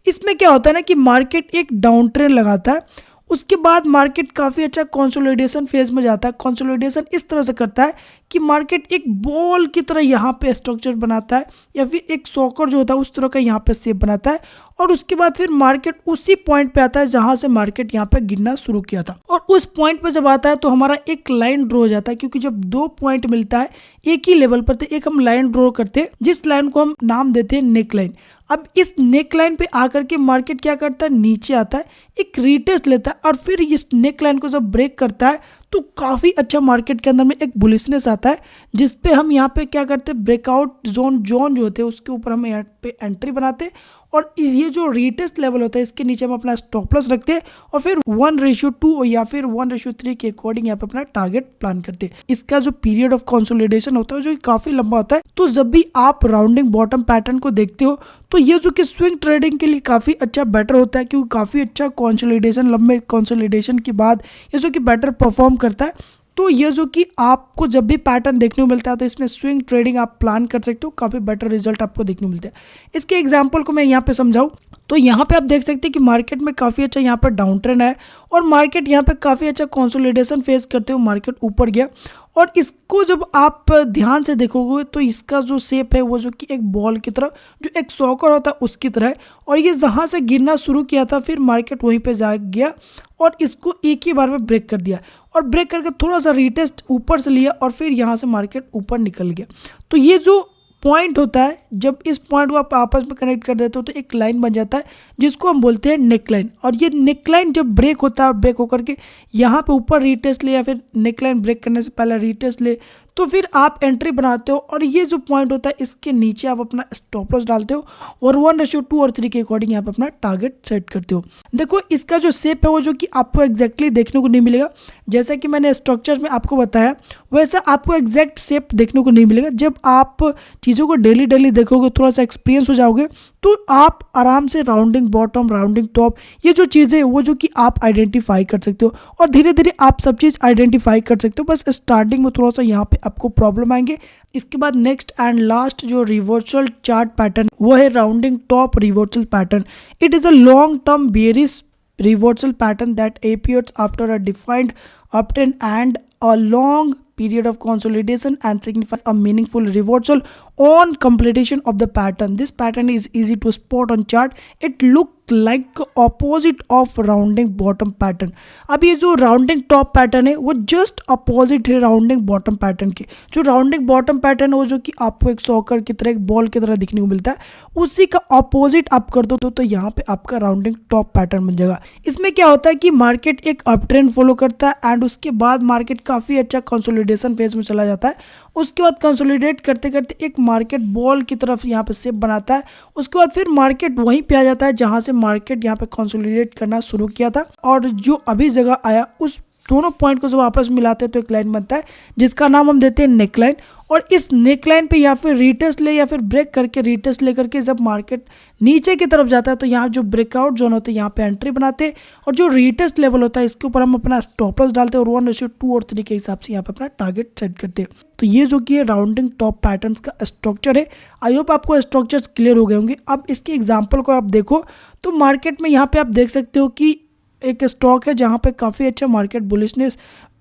इसमें क्या होता है ना कि मार्केट एक डाउन ट्रेंड लगाता है, उसके बाद मार्केट काफ़ी अच्छा कंसोलिडेशन फेज में जाता है। कंसोलिडेशन इस तरह से करता है कि मार्केट एक बॉल की तरह यहाँ पे स्ट्रक्चर बनाता है या फिर एक सॉकर जो होता है उस तरह का यहाँ पे शेप बनाता है और उसके बाद फिर मार्केट उसी पॉइंट पे आता है जहाँ से मार्केट यहाँ पे गिरना शुरू किया था। और उस पॉइंट पे जब आता है तो हमारा एक लाइन ड्रॉ हो जाता है, क्योंकि जब 2 पॉइंट मिलता है एक ही लेवल पर तो एक हम लाइन ड्रॉ करते हैं जिस लाइन को हम नाम देते हैं नेक लाइन। अब इस नेक लाइन पे आकर के मार्केट क्या करता है, नीचे आता है, एक रीटेस्ट लेता है और फिर इस नेक लाइन को जब ब्रेक करता है तो काफ़ी अच्छा मार्केट के अंदर में एक बुलिशनेस आता है, जिसपे हम यहाँ पे क्या करते हैं, ब्रेकआउट जोन जो होते हैं उसके ऊपर हम यहाँ पे एंट्री बनाते हैं और ये जो रीटेस्ट लेवल होता है इसके नीचे हम अपना स्टॉप लॉस रखते हैं और फिर 1:2 या फिर 1:3 के अकॉर्डिंग यहाँ पे अपना टारगेट प्लान करते हैं। इसका जो पीरियड ऑफ कंसोलिडेशन होता है जो काफी लंबा होता है। तो जब भी आप राउंडिंग बॉटम पैटर्न को देखते हो तो ये जो कि स्विंग ट्रेडिंग के लिए काफी अच्छा बेटर होता है, क्योंकि काफी अच्छा कंसोलिडेशन, लंबे कंसोलिडेशन के बाद ये जो कि बेटर परफॉर्म करता है। तो ये जो कि आपको जब भी पैटर्न देखने को मिलता है तो इसमें स्विंग ट्रेडिंग आप प्लान कर सकते हो, काफ़ी बेटर रिजल्ट आपको देखने को मिलता है। इसके एग्जांपल को मैं यहाँ पे समझाऊं तो यहाँ पे आप देख सकते हैं कि मार्केट में काफ़ी अच्छा यहाँ पर डाउन ट्रेंड है और मार्केट यहाँ पे काफ़ी अच्छा कंसोलिडेशन फेस करते हुए मार्केट ऊपर गया और इसको जब आप ध्यान से देखोगे तो इसका जो शेप है वो जो कि एक बॉल की तरह, जो एक सॉकर होता है उसकी तरह है और ये जहाँ से गिरना शुरू किया था फिर मार्केट वहीं पे जा गया और इसको एक ही बार में ब्रेक कर दिया और ब्रेक करके थोड़ा सा रीटेस्ट ऊपर से लिया और फिर यहाँ से मार्केट ऊपर निकल गया। तो ये जो पॉइंट होता है, जब इस पॉइंट को आप आपस में कनेक्ट कर देते हो तो एक लाइन बन जाता है जिसको हम बोलते हैं नेक लाइन। और ये नेक लाइन जब ब्रेक होता है और ब्रेक होकर के यहाँ पे ऊपर रीटेस्ट ले या फिर नेक लाइन ब्रेक करने से पहले रीटेस्ट ले तो फिर आप एंट्री बनाते हो और ये जो पॉइंट होता है इसके नीचे आप अपना स्टॉप लॉस डालते हो और 1:2 और 3 के अकॉर्डिंग यहाँ पे अपना टारगेट सेट करते हो। देखो इसका जो शेप है वो जो कि आपको एग्जैक्टली देखने को नहीं मिलेगा, जैसा कि मैंने स्ट्रक्चर में आपको बताया वैसा आपको एग्जैक्ट शेप देखने को नहीं मिलेगा। जब आप चीज़ों को डेली देखोगे, थोड़ा सा एक्सपीरियंस हो जाओगे तो आप आराम से राउंडिंग बॉटम, राउंडिंग टॉप, ये जो चीज़ें वो जो कि आप आइडेंटिफाई कर सकते हो और धीरे धीरे आप सब चीज़ आइडेंटिफाई कर सकते हो। बस स्टार्टिंग में थोड़ा सा यहाँ पे आपको प्रॉब्लम आएंगे। इसके बाद नेक्स्ट एंड लास्ट जो रिवर्सल चार्ट पैटर्न वो है rounding top reversal pattern. It is a long term bearish reversal pattern that appears after a defined uptrend and a long period of consolidation and signifies a meaningful reversal on completion of the pattern. This pattern is easy to spot on chart. It looks like opposite of rounding bottom pattern. अब ये जो rounding top pattern है वो just opposite है rounding bottom pattern के। जो rounding bottom pattern है वो जो कि आपको एक सॉकर की तरह, एक बॉल की तरह दिखने को मिलता है, उसी का अपोजिट आप कर दो तो यहाँ पे आपका राउंडिंग टॉप पैटर्न बन जाएगा। इसमें क्या होता है कि मार्केट एक अप ट्रेंड फॉलो करता है एंड उसके बाद मार्केट काफ़ी अच्छा कंसोलिडेशन फेज में चला जाता है। उसके बाद कंसोलिडेट करते करते एक मार्केट बॉल की तरफ यहाँ पे शेप बनाता है। उसके बाद फिर मार्केट वहीं पे आ जाता है जहाँ से मार्केट यहाँ पे कंसोलिडेट करना शुरू किया था और जो अभी जगह आया उस दोनों पॉइंट को जब आपस में मिलाते हैं तो एक लाइन बनता है जिसका नाम हम देते हैं नेक लाइन। और इस नेक लाइन पे या फिर रीटेस्ट ले या फिर ब्रेक करके रीटेस्ट ले करके जब मार्केट नीचे की तरफ जाता है तो यहाँ जो ब्रेकआउट जोन होते हैं यहाँ पे एंट्री बनाते हैं और जो रीटेस्ट लेवल होता है इसके ऊपर हम अपना स्टॉप लॉस डालते हैं और 1:2 और 3 के हिसाब से यहाँ पे अपना टारगेट सेट करते हैं। तो ये जो कि राउंडिंग टॉप पैटर्न्स का स्ट्रक्चर है। आई होप आपको स्ट्रक्चर्स क्लियर हो गए होंगे। अब इसके एग्जाम्पल को आप देखो तो मार्केट में यहाँ पे आप देख सकते हो कि एक स्टॉक है जहाँ पे काफ़ी अच्छा मार्केट बुलिशनेस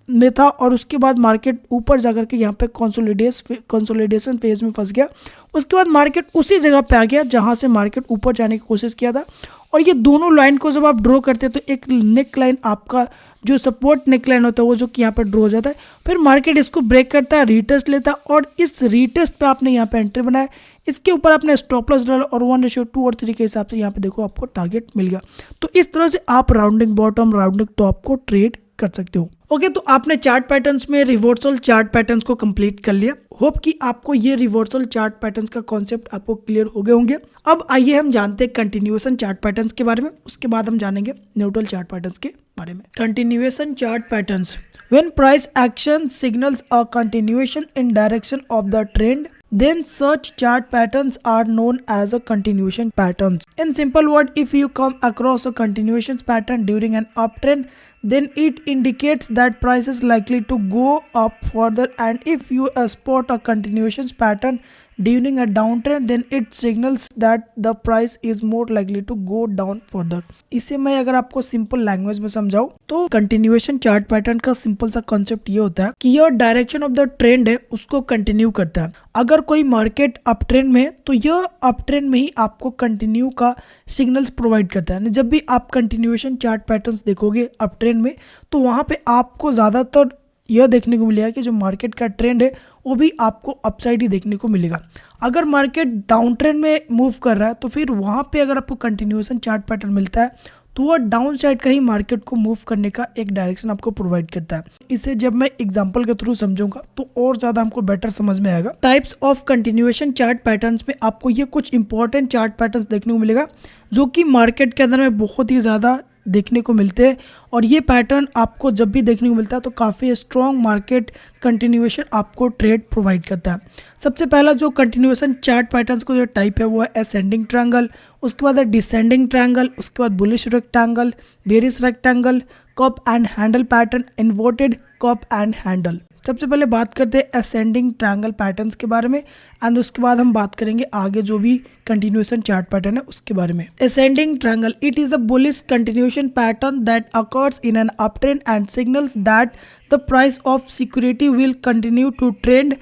में था और उसके बाद मार्केट ऊपर जाकर के यहाँ पे कंसोलिडेशन फेज में फंस गया। उसके बाद मार्केट उसी जगह पे आ गया जहाँ से मार्केट ऊपर जाने की कोशिश किया था। और ये दोनों लाइन को जब आप ड्रॉ करते हैं तो एक नेक लाइन, आपका जो सपोर्ट नेक लाइन होता है वो जो कि यहाँ पे ड्रॉ हो जाता है। फिर मार्केट इसको ब्रेक करता है, रीटेस्ट लेता है और इस रीटेस्ट पे आपने यहाँ पे एंट्री बनाया, इसके ऊपर आपने स्टॉप लॉस डाला और 1:2 और 3 के हिसाब से यहाँ पे देखो आपको टारगेट मिल गया। तो इस तरह से आप राउंडिंग बॉटम, राउंडिंग टॉप को ट्रेड कर सकते हो। ओके, तो आपने चार्ट पैटर्न्स में रिवर्सल चार्ट पैटर्न्स को कंप्लीट कर लिया। होप कि आपको ये रिवर्सल चार्ट पैटर्न्स का कॉन्सेप्ट आपको क्लियर हो गए होंगे। अब आइए हम जानते हैं कंटिन्यूएशन चार्ट पैटर्न्स के बारे में, उसके बाद हम जानेंगे न्यूट्रल चार्ट पैटर्न्स के बारे में। Continuation chart patterns, when price action signals a continuation in direction of the trend, then such chart patterns are known as a continuation patterns. In simple word, if you come across a continuation pattern during an uptrend, then it indicates that price is likely to go up further, and if you spot a continuation pattern during a downtrend, then it signals that the price is more likely to go down further. इसे मैं अगर आपको simple language में समझाऊं तो continuation chart pattern का simple सा concept ये होता है कि यह डायरेक्शन ऑफ द ट्रेंड है उसको कंटिन्यू करता है। अगर कोई मार्केट अप ट्रेंड में तो यह अप ट्रेंड में ही आपको कंटिन्यू का सिग्नल्स प्रोवाइड करता है। जब भी आप कंटिन्यूएशन चार्ट पैटर्न्स देखोगे अप ट्रेंड में तो वहां पे आपको ज्यादातर यह देखने को मिलेगा कि जो मार्केट का ट्रेंड है वो भी आपको अपसाइड ही देखने को मिलेगा। अगर मार्केट डाउन ट्रेंड में मूव कर रहा है तो फिर वहाँ पे अगर आपको कंटिन्यूएशन चार्ट पैटर्न मिलता है तो वह डाउन साइड का ही मार्केट को मूव करने का एक डायरेक्शन आपको प्रोवाइड करता है। इसे जब मैं एग्जांपल के थ्रू समझूंगा तो और ज़्यादा हमको बेटर समझ में आएगा। Types of continuation chart patterns में आपको ये कुछ इंपॉर्टेंट चार्ट पैटर्न्स देखने को मिलेगा जो कि मार्केट के अंदर में बहुत ही ज़्यादा देखने को मिलते हैं और ये पैटर्न आपको जब भी देखने को मिलता है तो काफ़ी स्ट्रॉन्ग मार्केट कंटिन्यूएशन आपको ट्रेड प्रोवाइड करता है। सबसे पहला जो कंटिन्यूएशन चार्ट पैटर्न्स को जो टाइप है वो है असेंडिंग ट्रायंगल, उसके बाद है डिसेंडिंग ट्रायंगल, उसके बाद bullish rectangle, bearish rectangle, cup and handle pattern, inverted cup and handle. सबसे पहले बात करते हैं असेंडिंग ट्रायंगल पैटर्न्स के बारे में एंड उसके बाद हम बात करेंगे आगे जो भी कंटिन्यूएशन चार्ट पैटर्न है उसके बारे में। Ascending triangle, it is a bullish continuation pattern that occurs in an uptrend and signals that the price of security will continue to trend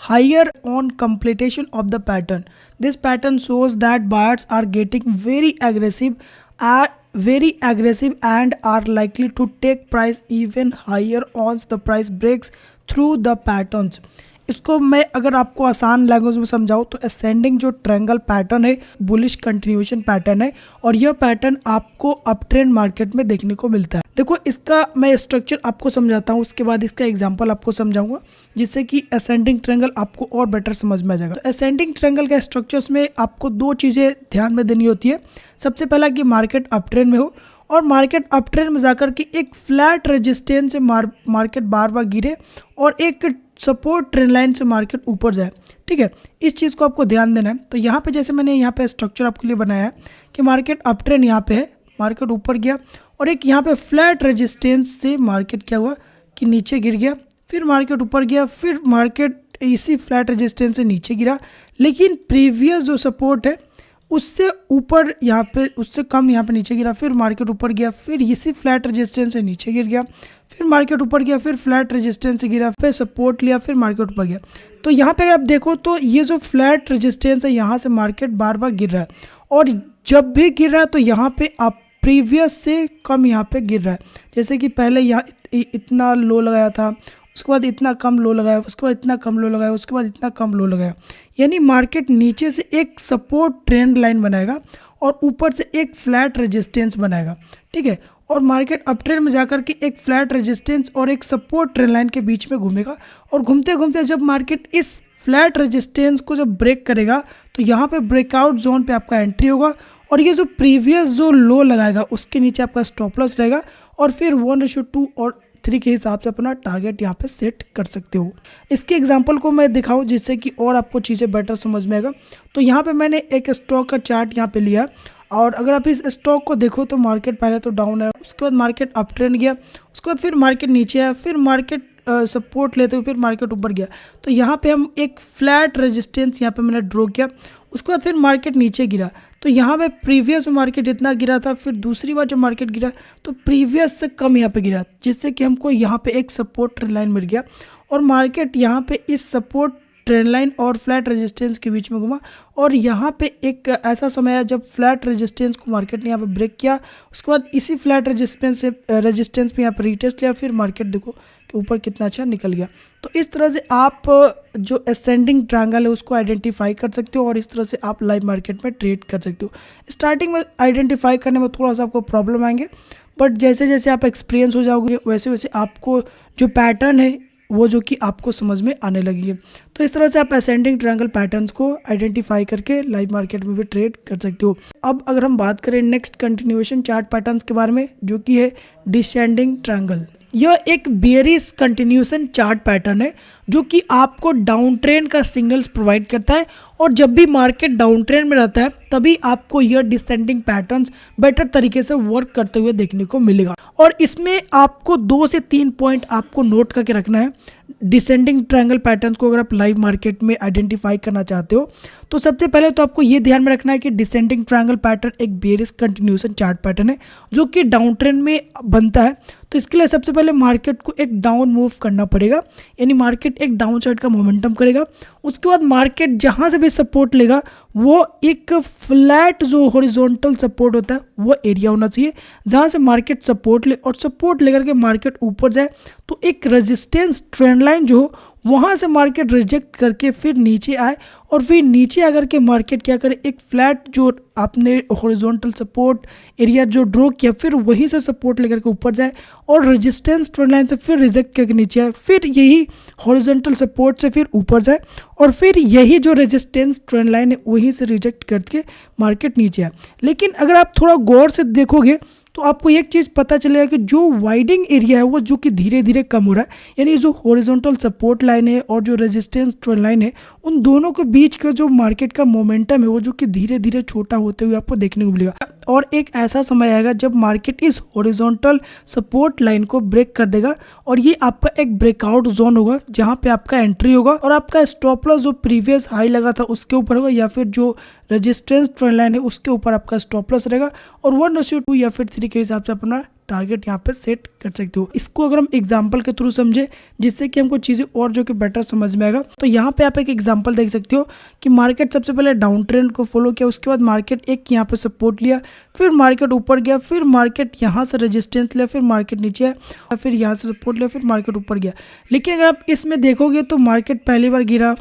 higher on completion of the pattern. This pattern shows that buyers are getting very aggressive and are likely to take price even higher once the price breaks through the patterns. इसको मैं अगर आपको आसान language में समझाऊँ तो ascending जो triangle pattern है बुलिश कंटिन्यूएशन पैटर्न है और यह पैटर्न आपको अप ट्रेंड मार्केट में देखने को मिलता है। देखो इसका मैं स्ट्रक्चर आपको समझाता हूँ, उसके बाद इसका एग्जांपल आपको समझाऊंगा जिससे कि असेंडिंग ट्रायंगल आपको और बेटर समझ में आ जाएगा। तो असेंडिंग ट्रायंगल के स्ट्रक्चर्स में आपको दो चीज़ें ध्यान में देनी होती है। सबसे पहला कि मार्केट अप ट्रेंड में हो और मार्केट अप ट्रेंड में जाकर के एक फ्लैट रेजिस्टेंस से मार्केट बार बार गिरे और एक सपोर्ट ट्रेंड लाइन से मार्केट ऊपर जाए। ठीक है, इस चीज़ को आपको ध्यान देना है। तो यहाँ पे जैसे मैंने यहाँ पे स्ट्रक्चर आपके लिए बनाया है कि मार्केट अप ट्रेंड यहाँ पे है, मार्केट ऊपर गया और एक यहाँ पे फ्लैट रेजिस्टेंस से मार्केट क्या हुआ कि नीचे गिर गया, फिर मार्केट ऊपर गया, फिर मार्केट इसी फ्लैट रेजिस्टेंस से नीचे गिरा, लेकिन प्रीवियस जो सपोर्ट है उससे ऊपर यहाँ पे उससे कम यहाँ पे नीचे गिरा, फिर मार्केट ऊपर गया, फिर इसी फ्लैट रेजिस्टेंस से नीचे गिर गया, फिर मार्केट ऊपर गया, फिर फ्लैट रेजिस्टेंस से गिरा, फिर सपोर्ट लिया, फिर मार्केट ऊपर गया। तो यहाँ पे अगर आप देखो तो ये जो फ्लैट रेजिस्टेंस है यहाँ से मार्केट बार बार गिर रहा है और जब भी गिर रहा है तो यहाँ पे आप प्रीवियस से कम यहाँ पे गिर रहा है। जैसे कि पहले यहाँ इतना लो लगाया था, उसके बाद इतना कम लो लगाया, उसके बाद इतना कम लो लगाया, उसके बाद इतना कम लो लगाया, यानी मार्केट नीचे से एक सपोर्ट ट्रेंड लाइन बनाएगा और ऊपर से एक फ्लैट रेजिस्टेंस बनाएगा। ठीक है, और मार्केट अप ट्रेंड में जाकर के एक फ्लैट रेजिस्टेंस और एक सपोर्ट ट्रेंड लाइन के बीच में घूमेगा और घूमते घूमते जब मार्केट इस फ्लैट रेजिस्टेंस को जब ब्रेक करेगा तो यहाँ पे ब्रेकआउट जोन पे आपका एंट्री होगा और ये जो प्रीवियस जो लो लगाएगा उसके नीचे आपका स्टॉप लॉस रहेगा और फिर 1:2 और 3 के हिसाब से अपना टारगेट यहाँ पे सेट कर सकते हो। इसके एग्जांपल को मैं दिखाऊं जिससे कि और आपको चीज़ें बेटर समझ में आएगा। तो यहाँ पे मैंने एक स्टॉक का चार्ट यहाँ पे लिया और अगर आप इस स्टॉक को देखो तो मार्केट पहले तो डाउन है, उसके बाद मार्केट अप ट्रेंड गया, उसके बाद फिर मार्केट नीचे आया, फिर मार्केट सपोर्ट लेते हुए फिर मार्केट ऊपर गया। तो यहाँ पे हम एक फ्लैट रेजिस्टेंस यहाँ पे मैंने ड्रॉ किया, उसके बाद फिर मार्केट नीचे गिरा। तो यहाँ पे प्रीवियस में मार्केट इतना गिरा था, फिर दूसरी बार जब मार्केट गिरा तो प्रीवियस से कम यहाँ पे गिरा, जिससे कि हमको यहाँ पे एक सपोर्ट ट्रेंड लाइन मिल गया और मार्केट यहाँ पे इस सपोर्ट ट्रेंड लाइन और फ्लैट रेजिस्टेंस के बीच में घुमा और यहाँ पे एक ऐसा समय आया जब फ्लैट रेजिस्टेंस को मार्केट ने यहाँ पे ब्रेक किया। उसके बाद इसी फ्लैट रेजिस्टेंस पे यहाँ पे रीटेस्ट लिया, फिर मार्केट देखो कि ऊपर कितना अच्छा निकल गया। तो इस तरह से आप जो असेंडिंग ट्रायंगल है उसको आइडेंटिफाई कर सकते हो और इस तरह से आप लाइव मार्केट में ट्रेड कर सकते हो। स्टार्टिंग में आइडेंटिफाई करने में थोड़ा सा आपको प्रॉब्लम आएंगे, बट जैसे जैसे आप एक्सपीरियंस हो जाओगे वैसे वैसे आपको जो पैटर्न है वो जो कि आपको समझ में आने लगी है। तो इस तरह से आप असेंडिंग ट्रायंगल पैटर्न्स को आइडेंटिफाई करके लाइव मार्केट में भी ट्रेड कर सकते हो। अब अगर हम बात करें नेक्स्ट कंटिन्यूएशन चार्ट पैटर्न्स के बारे में, जो कि है डिसेंडिंग ट्रायंगल। यह एक बेयरिश कंटिन्यूएशन चार्ट पैटर्न है जो कि आपको डाउन ट्रेंड का सिग्नल्स प्रोवाइड करता है और जब भी मार्केट डाउन ट्रेंड में रहता है तभी आपको यह डिसेंडिंग पैटर्न्स बेटर तरीके से वर्क करते हुए देखने को मिलेगा। और इसमें आपको 2 से 3 पॉइंट आपको नोट करके रखना है डिसेंडिंग ट्रायंगल पैटर्न्स को अगर आप लाइव मार्केट में आइडेंटिफाई करना चाहते हो। तो सबसे पहले तो आपको ये ध्यान में रखना है कि डिसेंडिंग ट्रायंगल पैटर्न एक बेयरिश कंटिन्यूएशन चार्ट पैटर्न है जो कि डाउन ट्रेंड में बनता है। तो इसके लिए सबसे पहले मार्केट को एक डाउन मूव करना पड़ेगा, यानी मार्केट एक डाउन साइड का मोमेंटम करेगा। उसके बाद मार्केट जहाँ से भी सपोर्ट लेगा वो एक फ्लैट जो हॉरिजॉन्टल सपोर्ट होता है वो एरिया होना चाहिए जहाँ से मार्केट सपोर्ट ले, और सपोर्ट लेकर के मार्केट ऊपर जाए तो एक रेजिस्टेंस ट्रेंड लाइन जो हो वहाँ से मार्केट रिजेक्ट करके फिर नीचे आए और फिर नीचे आकर के मार्केट क्या करे, एक फ्लैट जो आपने हॉरिजॉन्टल सपोर्ट एरिया जो ड्रॉ किया फिर वहीं से सपोर्ट लेकर के ऊपर जाए और रेजिस्टेंस ट्रेंड लाइन से फिर रिजेक्ट करके नीचे आए, फिर यही हॉरिजॉन्टल सपोर्ट से फिर ऊपर जाए और फिर यही जो रेजिस्टेंस ट्रेंड लाइन है वहीं से रिजेक्ट करके मार्केट नीचे आए। लेकिन अगर आप थोड़ा गौर से देखोगे तो आपको एक चीज़ पता चलेगा कि जो वाइडिंग एरिया है वो जो कि धीरे धीरे कम हो रहा है, यानी जो हॉरिजॉन्टल सपोर्ट लाइन है और जो रेजिस्टेंस ट्रेंड लाइन है उन दोनों के बीच का जो मार्केट का मोमेंटम है वो जो कि धीरे धीरे छोटा होते हुए आपको देखने को मिलेगा। और एक ऐसा समय आएगा जब मार्केट इस हॉरिजॉन्टल सपोर्ट लाइन को ब्रेक कर देगा और ये आपका एक ब्रेकआउट जोन होगा जहाँ पे आपका एंट्री होगा और आपका स्टॉप लॉस जो प्रीवियस हाई लगा था उसके ऊपर होगा या फिर जो रेजिस्टेंस ट्रेंड लाइन है उसके ऊपर आपका स्टॉप लॉस रहेगा और 1/2 या फिर 3 के हिसाब से अपना टारगेट यहाँ पे सेट कर सकते हो। इसको अगर हम एग्जांपल के थ्रू समझे जिससे कि हमको चीज़ें और जो कि बेटर समझ में आएगा, तो यहाँ पे आप एक एग्जांपल देख सकते हो कि मार्केट सबसे पहले डाउन ट्रेंड को फॉलो किया, उसके बाद मार्केट एक यहाँ पे सपोर्ट लिया, फिर मार्केट ऊपर गया, फिर मार्केट यहाँ से रेजिस्टेंस लिया, फिर मार्केट नीचे आया, फिर यहाँ से सपोर्ट लिया, फिर मार्केट ऊपर गया। लेकिन अगर आप इसमें देखोगे तो मार्केट पहली बार गिरा,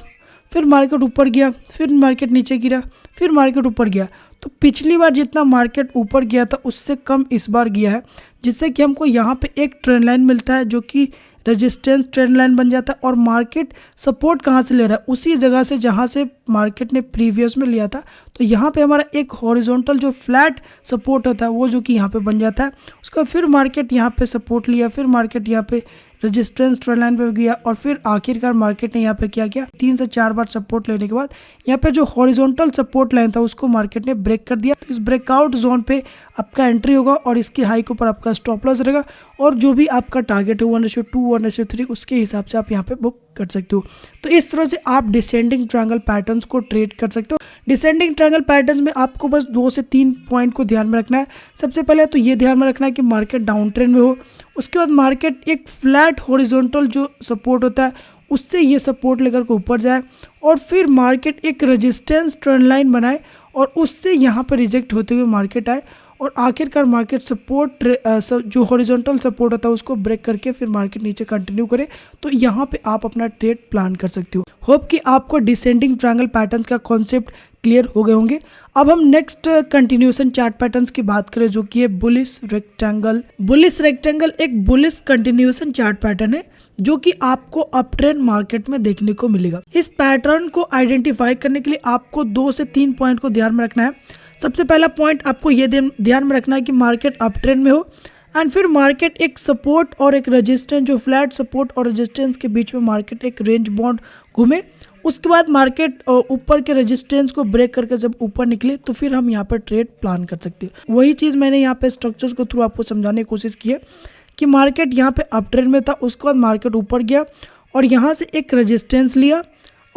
फिर मार्केट ऊपर गया, फिर मार्केट नीचे गिरा, फिर मार्केट ऊपर गया। तो पिछली बार जितना मार्केट ऊपर गया था उससे कम इस बार गया है, जिससे कि हमको यहाँ पे एक ट्रेंड लाइन मिलता है जो कि रेजिस्टेंस ट्रेंड लाइन बन जाता है और मार्केट सपोर्ट कहाँ से ले रहा है, उसी जगह से जहाँ से मार्केट ने प्रीवियस में लिया था। तो यहाँ पे हमारा एक हॉरिजॉन्टल जो फ्लैट सपोर्ट होता है वो जो कि यहाँ पे बन जाता है। उसका फिर मार्केट यहाँ पे सपोर्ट लिया, फिर मार्केट यहाँ पे रेजिस्टेंस ट्रेंड लाइन पे गया और फिर आखिरकार मार्केट ने यहाँ पे क्या किया, 3 से 4 बार सपोर्ट लेने के बाद यहाँ पे जो हॉरिजॉन्टल सपोर्ट लाइन था उसको मार्केट ने ब्रेक कर दिया। तो इस ब्रेकआउट जोन पे आपका एंट्री होगा और इसके हाई के ऊपर आपका स्टॉप लॉस रहेगा और जो भी आपका टारगेट है 1/2 1/3 उसके हिसाब से आप यहाँ पे बुक कर सकते हो। तो इस तरह से आप डिसेंडिंग ट्रायंगल पैटर्न्स को ट्रेड कर सकते हो। डिसेंडिंग ट्रायंगल पैटर्न्स में आपको बस 2 से 3 पॉइंट को ध्यान में रखना है। सबसे पहले तो ये ध्यान में रखना है कि मार्केट डाउन ट्रेंड में हो, उसके बाद मार्केट एक फ्लैट हॉरिजॉन्टल जो सपोर्ट होता है उससे ये सपोर्ट लेकर के ऊपर जाए और फिर मार्केट एक रेजिस्टेंस ट्रेंड लाइन बनाए और उससे यहाँ पर रिजेक्ट होते हुए मार्केट आए और आखिरकार मार्केट सपोर्ट जो हॉरिजॉन्टल सपोर्ट होता है उसको ब्रेक करके फिर मार्केट नीचे कंटिन्यू करे। तो यहाँ पे आप अपना ट्रेड प्लान कर सकते हो। होप कि आपको डिसेंडिंग ट्रायंगल पैटर्न्स का कॉन्सेप्ट क्लियर हो गए होंगे। अब हम नेक्स्ट कंटिन्यूएशन चार्ट पैटर्न्स की बात करें जो कि है बुलिश रेक्टेंगल। बुलिश रेक्टेंगल एक बुलिश कंटिन्यूएशन चार्ट पैटर्न है जो कि आपको अप ट्रेंड मार्केट में देखने को मिलेगा। इस पैटर्न को आइडेंटिफाई करने के लिए आपको 2 से 3 पॉइंट को ध्यान में रखना है। सबसे पहला पॉइंट आपको ये ध्यान में रखना है कि मार्केट अप ट्रेंड में हो एंड फिर मार्केट एक सपोर्ट और एक रेजिस्टेंस जो फ्लैट सपोर्ट और रेजिस्टेंस के बीच में मार्केट एक रेंज बाउंड घूमे। उसके बाद मार्केट ऊपर के रेजिस्टेंस को ब्रेक करके जब ऊपर निकले तो फिर हम यहाँ पर ट्रेड प्लान कर सकते हैं। वही चीज़ मैंने यहाँ पे स्ट्रक्चर्स के थ्रू आपको समझाने की कोशिश की है कि मार्केट यहाँ पे अप ट्रेंड में था, उसके बाद मार्केट ऊपर गया और यहाँ से एक रेजिस्टेंस लिया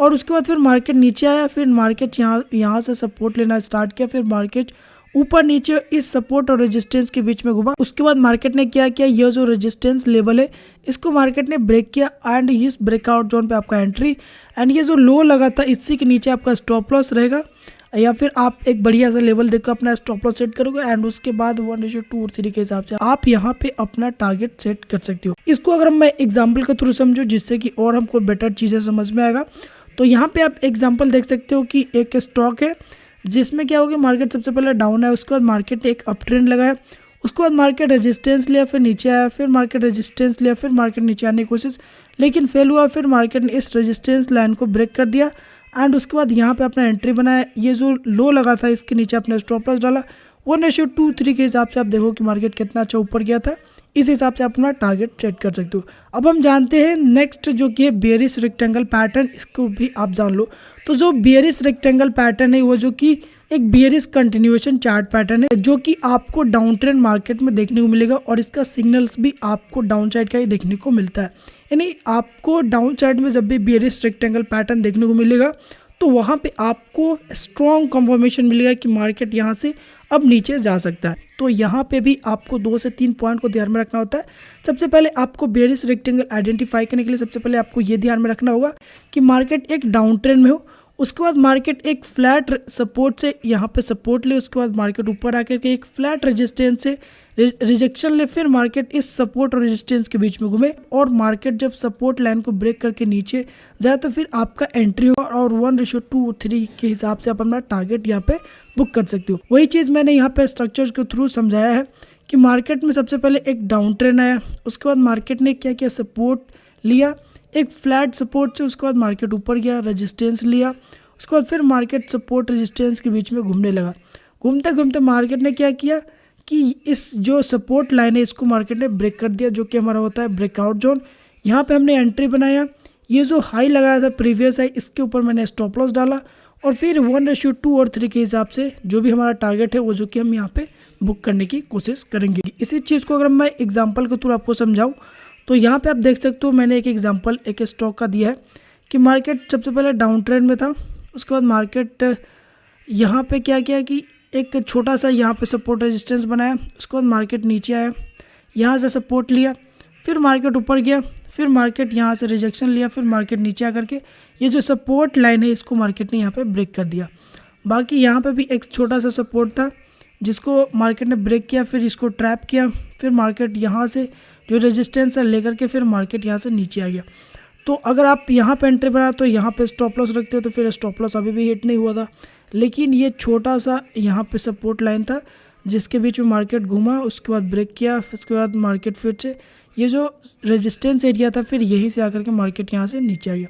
और उसके बाद फिर मार्केट नीचे आया, फिर मार्केट यहाँ से सपोर्ट लेना स्टार्ट किया, फिर मार्केट ऊपर नीचे इस सपोर्ट और रेजिस्टेंस के बीच में घुमा। उसके बाद मार्केट ने क्या किया, यह जो रेजिस्टेंस लेवल है इसको मार्केट ने ब्रेक किया एंड इस ब्रेकआउट जोन पे आपका एंट्री, एंड ये जो लो लगा था इसी के नीचे आपका स्टॉप लॉस रहेगा, या फिर आप एक बढ़िया सा लेवल देखकर अपना स्टॉप लॉस सेट करोगे एंड उसके बाद 1:2 और 3 के हिसाब से आप यहाँ पे अपना टारगेट सेट कर सकते हो। इसको अगर मैं एग्जाम्पल के थ्रू समझूं जिससे कि और हमको बेटर चीज़ें समझ में आएगा, तो यहाँ पे आप एग्जाम्पल देख सकते हो कि एक स्टॉक है जिसमें क्या होगा, मार्केट सबसे पहले डाउन है, उसके बाद मार्केट ने एक अप ट्रेंड लगाया, उसके बाद मार्केट रेजिस्टेंस लिया, फिर नीचे आया, फिर मार्केट रेजिस्टेंस लिया, फिर मार्केट नीचे आने की कोशिश लेकिन फेल हुआ, फिर मार्केट ने इस रेजिस्टेंस लाइन को ब्रेक कर दिया एंड उसके बाद यहाँ पे अपना एंट्री बनाया। ये जो लो लगा था इसके नीचे अपने स्टॉप लॉस डाला, 1:2 के हिसाब से आप देखो कि मार्केट कितना अच्छा ऊपर गया था, इस हिसाब से अपना टारगेट सेट कर सकते हो। अब हम जानते हैं नेक्स्ट जो कि है बेयरिश रेक्टेंगल पैटर्न, इसको भी आप जान लो। तो जो बेयरिश रेक्टेंगल पैटर्न है वो जो कि एक बेयरिश कंटिन्यूएशन चार्ट पैटर्न है जो कि आपको डाउन ट्रेंड मार्केट में देखने को मिलेगा और इसका सिग्नल्स भी आपको डाउन साइड का ही देखने को मिलता है। यानी आपको डाउन साइड में जब भी बेयरिश रेक्टेंगल पैटर्न देखने को मिलेगा तो वहाँ पे आपको स्ट्रॉन्ग कंफर्मेशन मिलेगा कि मार्केट यहाँ से अब नीचे जा सकता है। तो यहाँ पे भी आपको 2 से 3 पॉइंट को ध्यान में रखना होता है। सबसे पहले आपको बेयरिश रेक्टेंगल आइडेंटिफाई करने के लिए सबसे पहले आपको ये ध्यान में रखना होगा कि मार्केट एक डाउन ट्रेंड में हो, उसके बाद मार्केट एक फ्लैट सपोर्ट से यहाँ पे सपोर्ट ले, उसके बाद मार्केट ऊपर आकर के एक फ्लैट रेजिस्टेंस से रिजेक्शन ले, फिर मार्केट इस सपोर्ट और रेजिस्टेंस के बीच में घूमे और मार्केट जब सपोर्ट लाइन को ब्रेक करके नीचे जाए तो फिर आपका एंट्री हो और 1:2-3 के हिसाब से आप अपना टारगेट यहाँ पे बुक कर सकते हो। वही चीज़ मैंने यहाँ पे स्ट्रक्चर्स के थ्रू समझाया है कि मार्केट में सबसे पहले एक डाउन ट्रेंड आया, उसके बाद मार्केट ने क्या किया, सपोर्ट लिया एक फ्लैट सपोर्ट से, उसके बाद मार्केट ऊपर गया, रेजिस्टेंस लिया, उसके बाद फिर मार्केट सपोर्ट रेजिस्टेंस के बीच में घूमने लगा। घूमते घूमते मार्केट ने क्या किया कि इस जो सपोर्ट लाइन है इसको मार्केट ने ब्रेक कर दिया जो कि हमारा होता है ब्रेकआउट जोन। यहाँ पे हमने एंट्री बनाया, ये जो हाई लगाया था प्रीवियस हाई इसके ऊपर मैंने स्टॉप लॉस डाला और फिर 1:2 और 3 के हिसाब से जो भी हमारा टारगेट है वो जो कि हम यहाँ पे बुक करने की कोशिश करेंगे। इसी चीज़ को अगर मैं एग्जाम्पल के थ्रू आपको समझाऊँ तो यहाँ पे आप देख सकते हो मैंने एक एग्जांपल एक स्टॉक का दिया है कि मार्केट सबसे पहले डाउन ट्रेंड में था, उसके बाद मार्केट यहाँ पे क्या किया कि एक छोटा सा यहाँ पे सपोर्ट रेजिस्टेंस बनाया, उसके बाद मार्केट नीचे आया, यहाँ से सपोर्ट लिया, फिर मार्केट ऊपर गया, फिर मार्केट यहाँ से रिजेक्शन लिया, फिर मार्केट नीचे आकर के ये जो सपोर्ट लाइन है इसको मार्केट ने यहाँ पे ब्रेक कर दिया। बाकी यहाँ पे भी एक छोटा सा सपोर्ट था जिसको मार्केट ने ब्रेक किया, फिर इसको ट्रैप किया, फिर मार्केट यहाँ से जो रेजिस्टेंस है लेकर के फिर मार्केट यहाँ से नीचे आ गया। तो अगर आप यहाँ पे एंट्री बना तो यहाँ पे स्टॉप लॉस रखते हो तो फिर स्टॉप लॉस अभी भी हिट नहीं हुआ था, लेकिन ये छोटा सा यहाँ पे सपोर्ट लाइन था जिसके बीच में मार्केट घूमा, उसके बाद ब्रेक किया, उसके बाद मार्केट फिर से ये जो रेजिस्टेंस एरिया था फिर यहीं से आकर के मार्केट यहाँ से नीचे आ गया।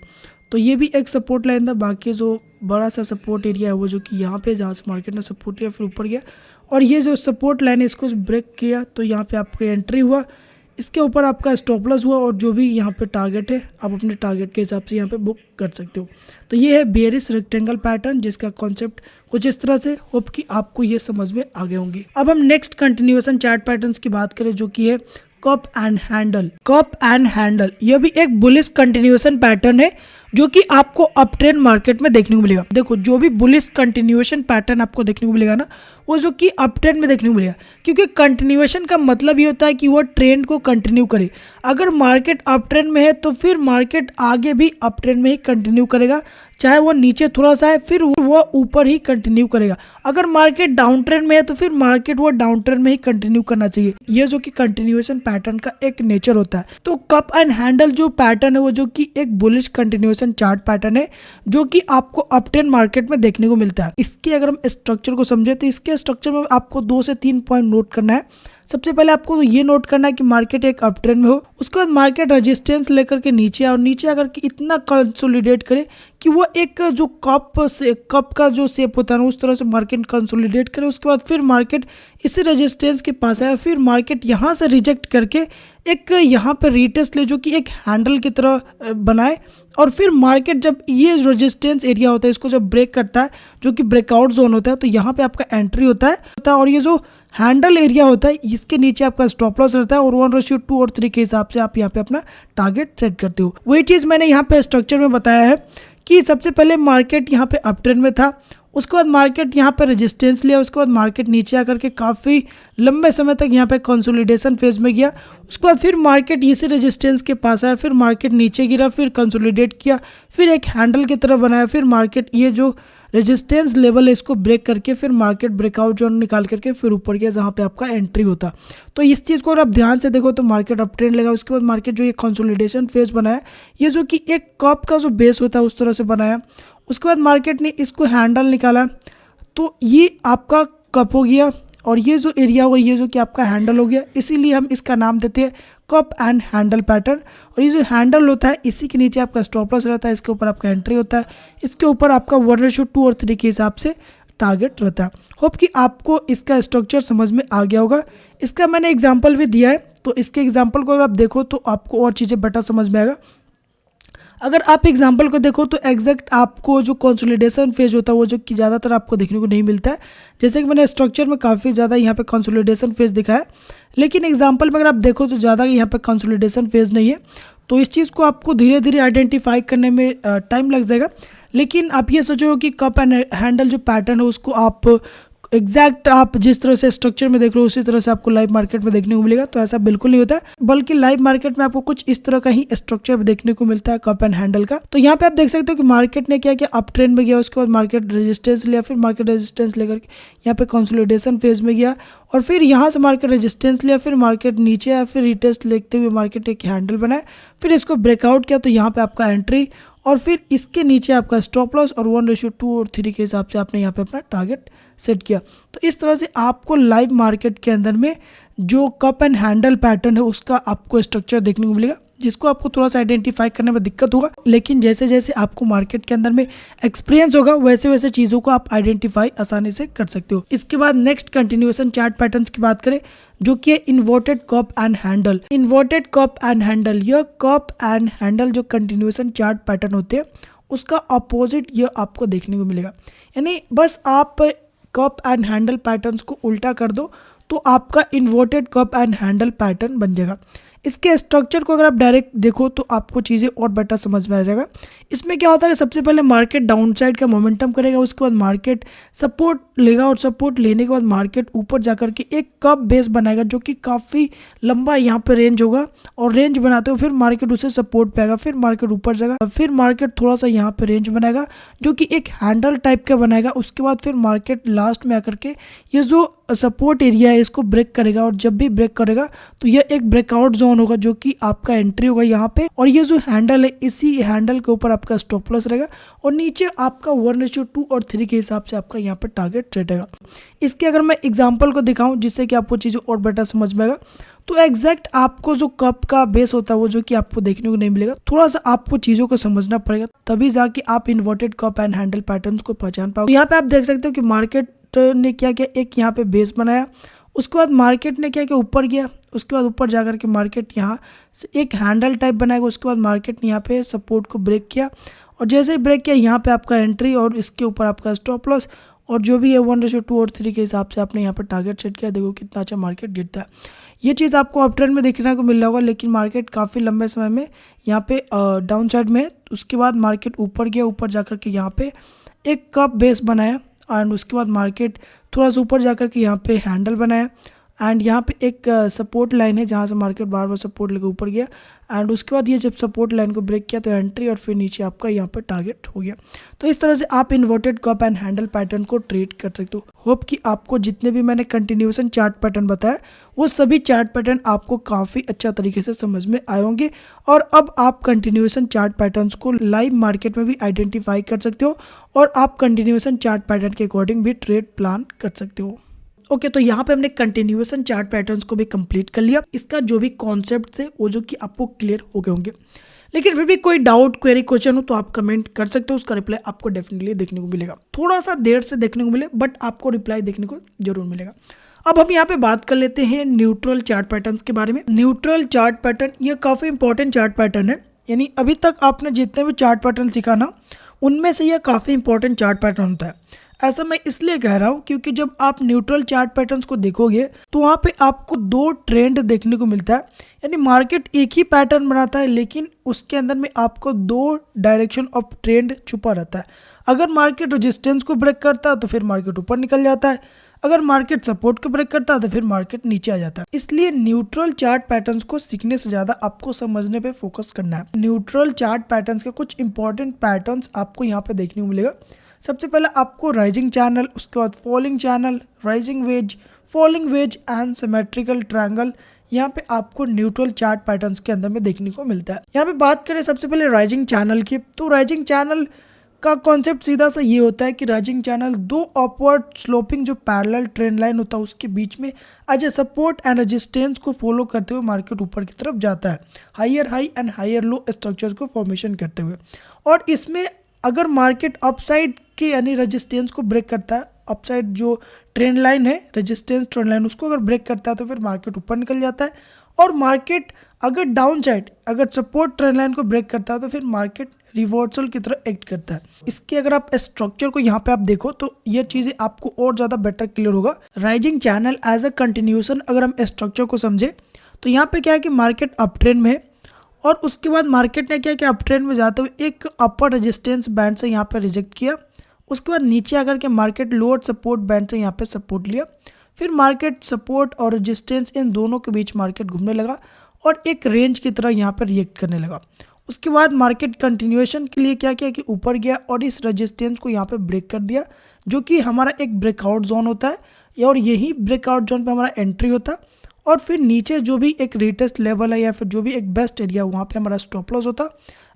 तो ये भी एक सपोर्ट लाइन था। बाकी जो बड़ा सा सपोर्ट एरिया है वो जो कि यहाँ पे जहाँ से मार्केट ने सपोर्ट लिया फिर ऊपर गया और ये जो सपोर्ट लाइन है इसको ब्रेक किया तो यहाँ पे आपका एंट्री हुआ, इसके ऊपर आपका स्टॉप लॉस हुआ और जो भी यहाँ पे टारगेट है आप अपने टारगेट के हिसाब से यहाँ पे बुक कर सकते हो। तो ये है बेयरिश रेक्टेंगल पैटर्न जिसका कॉन्सेप्ट कुछ इस तरह से। होप कि आपको ये समझ में आ गए होंगे। अब हम नेक्स्ट कंटिन्यूएशन चार्ट पैटर्न्स की बात करें जो कि है cup and handle. Cup and handle यह भी एक बुलिश कंटिन्यूएशन पैटर्न है जो कि आपको अप ट्रेंड मार्केट में देखने को मिलेगा। देखो जो भी बुलिश कंटिन्यूएशन पैटर्न आपको देखने को मिलेगा ना वो जो कि अप ट्रेंड में देखने को मिलेगा, क्योंकि कंटिन्यूएशन का मतलब ये होता है कि वो ट्रेंड को कंटिन्यू करे। अगर मार्केट अप ट्रेंड में है तो फिर मार्केट आगे भी अप ट्रेंड में ही कंटिन्यू करेगा, चाहे वो नीचे थोड़ा सा है फिर वो ऊपर ही कंटिन्यू करेगा। अगर मार्केट डाउन ट्रेंड में है तो फिर मार्केट वो डाउन ट्रेंड में ही कंटिन्यू करना चाहिए। ये जो कि कंटिन्यूएशन पैटर्न का एक नेचर होता है। तो कप एंड हैंडल जो पैटर्न है वो जो कि एक बुलिश कंटिन्यूएशन चार्ट पैटर्न है जो कि आपको अप ट्रेंड मार्केट में देखने को मिलता है। इसके अगर हम स्ट्रक्चर को समझे तो इसके स्ट्रक्चर में आपको 2 से 3 पॉइंट नोट करना है। सबसे पहले आपको तो ये नोट करना है कि मार्केट एक अप ट्रेंड में हो, उसके बाद मार्केट रेजिस्टेंस लेकर के नीचे और नीचे आकर के इतना कंसोलिडेट करे कि वो एक जो कप का जो शेप होता है ना उस तरह से मार्केट कंसोलिडेट करे। उसके बाद फिर मार्केट इस रेजिस्टेंस के पास आया, फिर मार्केट यहाँ से रिजेक्ट करके एक यहाँ पे रीटेस्ट ले जो कि एक हैंडल की तरह बनाए और फिर मार्केट जब ये रेजिस्टेंस एरिया होता है इसको जब ब्रेक करता है जो कि ब्रेकआउट जोन होता है तो यहाँ पे आपका एंट्री होता है और ये जो हैंडल एरिया होता है इसके नीचे आपका स्टॉप लॉस रहता है और 1:2 और 3 के हिसाब से आप यहाँ पे अपना टारगेट सेट करते हो। वही चीज़ मैंने यहाँ पे स्ट्रक्चर में बताया है कि सबसे पहले मार्केट यहाँ पे अप ट्रेंड में था, उसके बाद मार्केट यहाँ पे रेजिस्टेंस लिया, उसके बाद मार्केट नीचे आकर के काफ़ी लंबे समय तक यहाँ पे कंसोलिडेशन फेज में गया। उसके बाद फिर मार्केट इसी रेजिस्टेंस के पास आया, फिर मार्केट नीचे गिरा, फिर कंसोलिडेट किया, फिर एक हैंडल की तरह बनाया, फिर मार्केट ये जो रेजिस्टेंस लेवल है इसको ब्रेक करके फिर मार्केट ब्रेकआउट जोन निकाल करके फिर ऊपर गया जहाँ पे आपका एंट्री होता। तो इस चीज़ को अगर आप ध्यान से देखो तो मार्केट अप ट्रेंड लगा, उसके बाद मार्केट जो ये कंसोलिडेशन फेज बनाया, ये जो कि एक कप का जो बेस होता है उस तरह से बनाया। उसके बाद मार्केट ने इसको हैंडल निकाला, तो ये आपका कप हो गया और ये जो एरिया हुआ ये जो कि आपका हैंडल हो गया, इसीलिए हम इसका नाम देते हैं कप एंड हैंडल पैटर्न। और ये जो हैंडल होता है इसी के नीचे आपका स्टॉप लॉस रहता है, इसके ऊपर आपका एंट्री होता है, इसके ऊपर आपका 1:2 और 3 के हिसाब से टारगेट रहता है। होप कि आपको इसका स्ट्रक्चर समझ में आ गया होगा। इसका मैंने एग्जाम्पल भी दिया है, तो इसके एग्जाम्पल को अगर आप देखो तो आपको और चीज़ें बेटर समझ में आएगा। अगर आप एग्जाम्पल को देखो तो एग्जैक्ट आपको जो कंसोलिडेशन फेज होता है वो जो कि ज़्यादातर आपको देखने को नहीं मिलता है। जैसे कि मैंने स्ट्रक्चर में काफ़ी ज़्यादा यहाँ पे कंसोलिडेशन फेज दिखाया, लेकिन एग्जाम्पल में अगर आप देखो तो ज़्यादा यहाँ पे कंसोलिडेशन फेज नहीं है। तो इस चीज़ को आपको धीरे धीरे आइडेंटिफाई करने में टाइम लग जाएगा। लेकिन आप ये सोचो कि कप एंड हैंडल जो पैटर्न है उसको आप एग्जैक्ट आप जिस तरह से स्ट्रक्चर में देख रहे हो उसी तरह से आपको लाइव मार्केट में देखने को मिलेगा, तो ऐसा बिल्कुल नहीं होता है। बल्कि लाइव मार्केट में आपको कुछ इस तरह का ही स्ट्रक्चर देखने को मिलता है कप एंड हैंडल का। तो यहाँ पे आप देख सकते हो कि मार्केट ने क्या किया, अप ट्रेंड में गया, उसके बाद मार्केट रेजिस्टेंस लिया, फिर मार्केट रेजिस्टेंस लेकर यहाँ पे कंसोलिडेशन फेज में गया और फिर यहाँ से मार्केट रेजिस्टेंस लिया, फिर मार्केट नीचे आया, फिर रिटेस्ट लेते हुए मार्केट एक हैंडल बनाया, फिर इसको ब्रेकआउट किया, तो यहाँ पे आपका एंट्री और फिर इसके नीचे आपका स्टॉप लॉस और 1:2 और 3 के हिसाब से आपने यहाँ पे अपना टारगेट सेट किया। तो इस तरह से आपको लाइव मार्केट के अंदर में जो कप एंड हैंडल पैटर्न है उसका आपको स्ट्रक्चर देखने को मिलेगा, जिसको आपको थोड़ा सा आइडेंटिफाई करने में दिक्कत होगा। लेकिन जैसे जैसे आपको मार्केट के अंदर में एक्सपीरियंस होगा वैसे वैसे चीज़ों को आप आइडेंटिफाई आसानी से कर सकते हो। इसके बाद नेक्स्ट कंटिन्यूएशन चार्ट पैटर्न्स की बात करें जो कि inverted cup and handle. Inverted cup and handle, यह कप एंड हैंडल जो कंटिन्यूएशन चार्ट पैटर्न होते हैं उसका अपोजिट यह आपको देखने को मिलेगा। यानी बस आप कप एंड हैंडल पैटर्न्स को उल्टा कर दो तो आपका inverted cup and handle pattern बन जाएगा। इसके स्ट्रक्चर को अगर आप डायरेक्ट देखो तो आपको चीज़ें और बेटर समझ में आ जाएगा। इसमें क्या होता है, सबसे पहले मार्केट डाउन साइड का मोमेंटम करेगा, उसके बाद मार्केट सपोर्ट लेगा और सपोर्ट लेने के बाद मार्केट ऊपर जाकर के एक कप बेस बनाएगा जो कि काफ़ी लंबा यहाँ पे रेंज होगा और रेंज बनाते हुए फिर मार्केट उसे सपोर्ट पाएगा, फिर मार्केट ऊपर जाएगा, फिर मार्केट थोड़ा सा यहाँ पे रेंज बनाएगा जो कि एक हैंडल टाइप का बनाएगा। उसके बाद फिर मार्केट लास्ट में आकर के ये जो सपोर्ट एरिया है इसको ब्रेक करेगा और जब भी ब्रेक करेगा तो यह एक ब्रेकआउट जोन होगा जो कि आपका एंट्री होगा यहाँ पे। और ये जो हैंडल है इसी हैंडल के ऊपर आपका स्टॉप लॉस रहेगा और नीचे आपका 1:2 और 3 के हिसाब से आपका यहाँ पे टारगेट सेट रहेगा। इसके अगर मैं एग्जांपल को दिखाऊं जिससे कि आपको चीज़ें और बेटर समझ में आएगा, तो एग्जैक्ट आपको जो कप का बेस होता है वो जो कि आपको देखने को नहीं मिलेगा, थोड़ा सा आपको चीज़ों को समझना पड़ेगा तभी जाके आप inverted cup and handle patterns को पहचान पाओगे। यहाँ पे आप देख सकते हो कि मार्केट ने क्या किया, एक यहाँ पे बेस बनाया, उसके बाद मार्केट ने क्या किया, ऊपर गया, उसके बाद ऊपर जाकर के मार्केट यहाँ से एक हैंडल टाइप बनाएगा, उसके बाद मार्केट ने यहाँ पे सपोर्ट को ब्रेक किया और जैसे ही ब्रेक किया यहाँ पे आपका एंट्री और इसके ऊपर आपका स्टॉप लॉस और जो भी है 1:2 और 3 के हिसाब से आपने यहाँ पे टारगेट सेट किया। देखो कितना अच्छा मार्केट गिरता है। ये चीज़ आपको अप ट्रेंड में देखने को मिल रहा होगा, लेकिन मार्केट काफ़ी लंबे समय में यहाँ पे डाउन साइड में, उसके बाद मार्केट ऊपर गया, ऊपर जाकर के यहाँ पे एक कप बेस बनाया एंड उसके बाद मार्केट थोड़ा सा ऊपर जाकर के यहाँ पे हैंडल बनाया एंड यहाँ पे एक सपोर्ट लाइन है जहाँ से मार्केट बार बार सपोर्ट लेकर ऊपर गया एंड उसके बाद ये जब सपोर्ट लाइन को ब्रेक किया तो एंट्री और फिर नीचे आपका यहाँ पे टारगेट हो गया। तो इस तरह से आप inverted cup and handle pattern को ट्रेड कर सकते हो। होप कि आपको जितने भी मैंने कंटिन्यूएशन चार्ट पैटर्न बताया वो सभी चार्ट पैटर्न आपको काफ़ी अच्छा तरीके से समझ में आए होंगे और अब आप कंटिन्यूएशन चार्ट पैटर्न्स को लाइव मार्केट में भी आइडेंटिफाई कर सकते हो और आप कंटिन्यूएशन चार्ट पैटर्न के अकॉर्डिंग भी ट्रेड प्लान कर सकते हो। ओके, तो यहाँ पे हमने कंटिन्यूएशन चार्ट पैटर्न्स को भी कंप्लीट कर लिया। इसका जो भी कॉन्सेप्ट थे वो जो कि आपको क्लियर हो गए होंगे, लेकिन फिर भी कोई डाउट क्वेरी क्वेश्चन हो तो आप कमेंट कर सकते हो, उसका रिप्लाई आपको डेफिनेटली देखने को मिलेगा। थोड़ा सा देर से देखने को मिले बट आपको रिप्लाई देखने को जरूर मिलेगा। अब हम यहाँ पे बात कर लेते हैं न्यूट्रल चार्ट पैटर्न्स के बारे में। न्यूट्रल चार्ट पैटर्न ये काफ़ी इंपॉर्टेंट चार्ट पैटर्न है, यानी अभी तक आपने जितने भी चार्ट पैटर्न सीखा ना उनमें से यह काफ़ी इंपॉर्टेंट चार्ट पैटर्न होता है। ऐसा मैं इसलिए कह रहा हूँ क्योंकि जब आप न्यूट्रल चार्ट पैटर्न्स को देखोगे तो वहाँ पे आपको दो ट्रेंड देखने को मिलता है, यानी मार्केट एक ही पैटर्न बनाता है लेकिन उसके अंदर में आपको दो डायरेक्शन ऑफ ट्रेंड छुपा रहता है। अगर मार्केट रेजिस्टेंस को ब्रेक करता है तो फिर मार्केट ऊपर निकल जाता है, अगर मार्केट सपोर्ट को ब्रेक करता है तो फिर मार्केट नीचे आ जाता है। इसलिए न्यूट्रल चार्ट पैटर्न्स को सीखने से ज्यादा आपको समझने पे फोकस करना है। न्यूट्रल चार्ट पैटर्न्स के कुछ इंपॉर्टेंट पैटर्न्स आपको यहाँ पे देखने को मिलेगा। सबसे पहले आपको राइजिंग चैनल, उसके बाद falling channel, rising veg, falling veg and symmetrical triangle यहाँ पे आपको न्यूट्रल चार्ट पैटर्न्स के अंदर में देखने को मिलता है। यहाँ पे बात करें सबसे पहले राइजिंग चैनल की, तो राइजिंग चैनल का कॉन्सेप्ट सीधा सा ये होता है कि राइजिंग चैनल दो अपवर्ड स्लोपिंग जो पैरेलल ट्रेंड लाइन होता है उसके बीच में as a support and resistance को फॉलो करते हुए मार्केट ऊपर की तरफ जाता है, higher high and higher low structure को फॉर्मेशन करते हुए। और इसमें अगर मार्केट अपसाइड के यानी रेजिस्टेंस को ब्रेक करता है, अपसाइड जो ट्रेंड लाइन है रेजिस्टेंस ट्रेंड लाइन उसको अगर ब्रेक करता है तो फिर मार्केट ऊपर निकल जाता है। और मार्केट अगर डाउन साइड अगर सपोर्ट ट्रेंड लाइन को ब्रेक करता है तो फिर मार्केट रिवर्सल की तरह एक्ट करता है। इसके अगर आप स्ट्रक्चर को यहाँ पे आप देखो तो ये चीजें आपको और ज्यादा बेटर क्लियर होगा। Rising channel as a continuation अगर हम स्ट्रक्चर को समझे तो यहाँ पे क्या है कि मार्केट अप ट्रेंड में है और उसके बाद मार्केट ने क्या अप ट्रेंड में जाते हुए एक अपर रेजिस्टेंस बैंड से यहाँ पे रिजेक्ट किया, उसके बाद नीचे आकर के मार्केट लोअर सपोर्ट बैंड से यहाँ पे सपोर्ट लिया, फिर मार्केट सपोर्ट और रेजिस्टेंस इन दोनों के बीच मार्केट घूमने लगा और एक रेंज की तरह यहाँ पर रिएक्ट करने लगा। उसके बाद मार्केट कंटिन्यूएशन के लिए क्या किया कि ऊपर गया और इस रेजिस्टेंस को यहाँ पे ब्रेक कर दिया जो कि हमारा एक ब्रेकआउट जोन होता है और यही ब्रेकआउट जोन पे हमारा एंट्री होता है। और फिर नीचे जो भी एक रेटेस्ट लेवल है या फिर जो भी एक बेस्ट एरिया वहाँ पे हमारा स्टॉप लॉस होता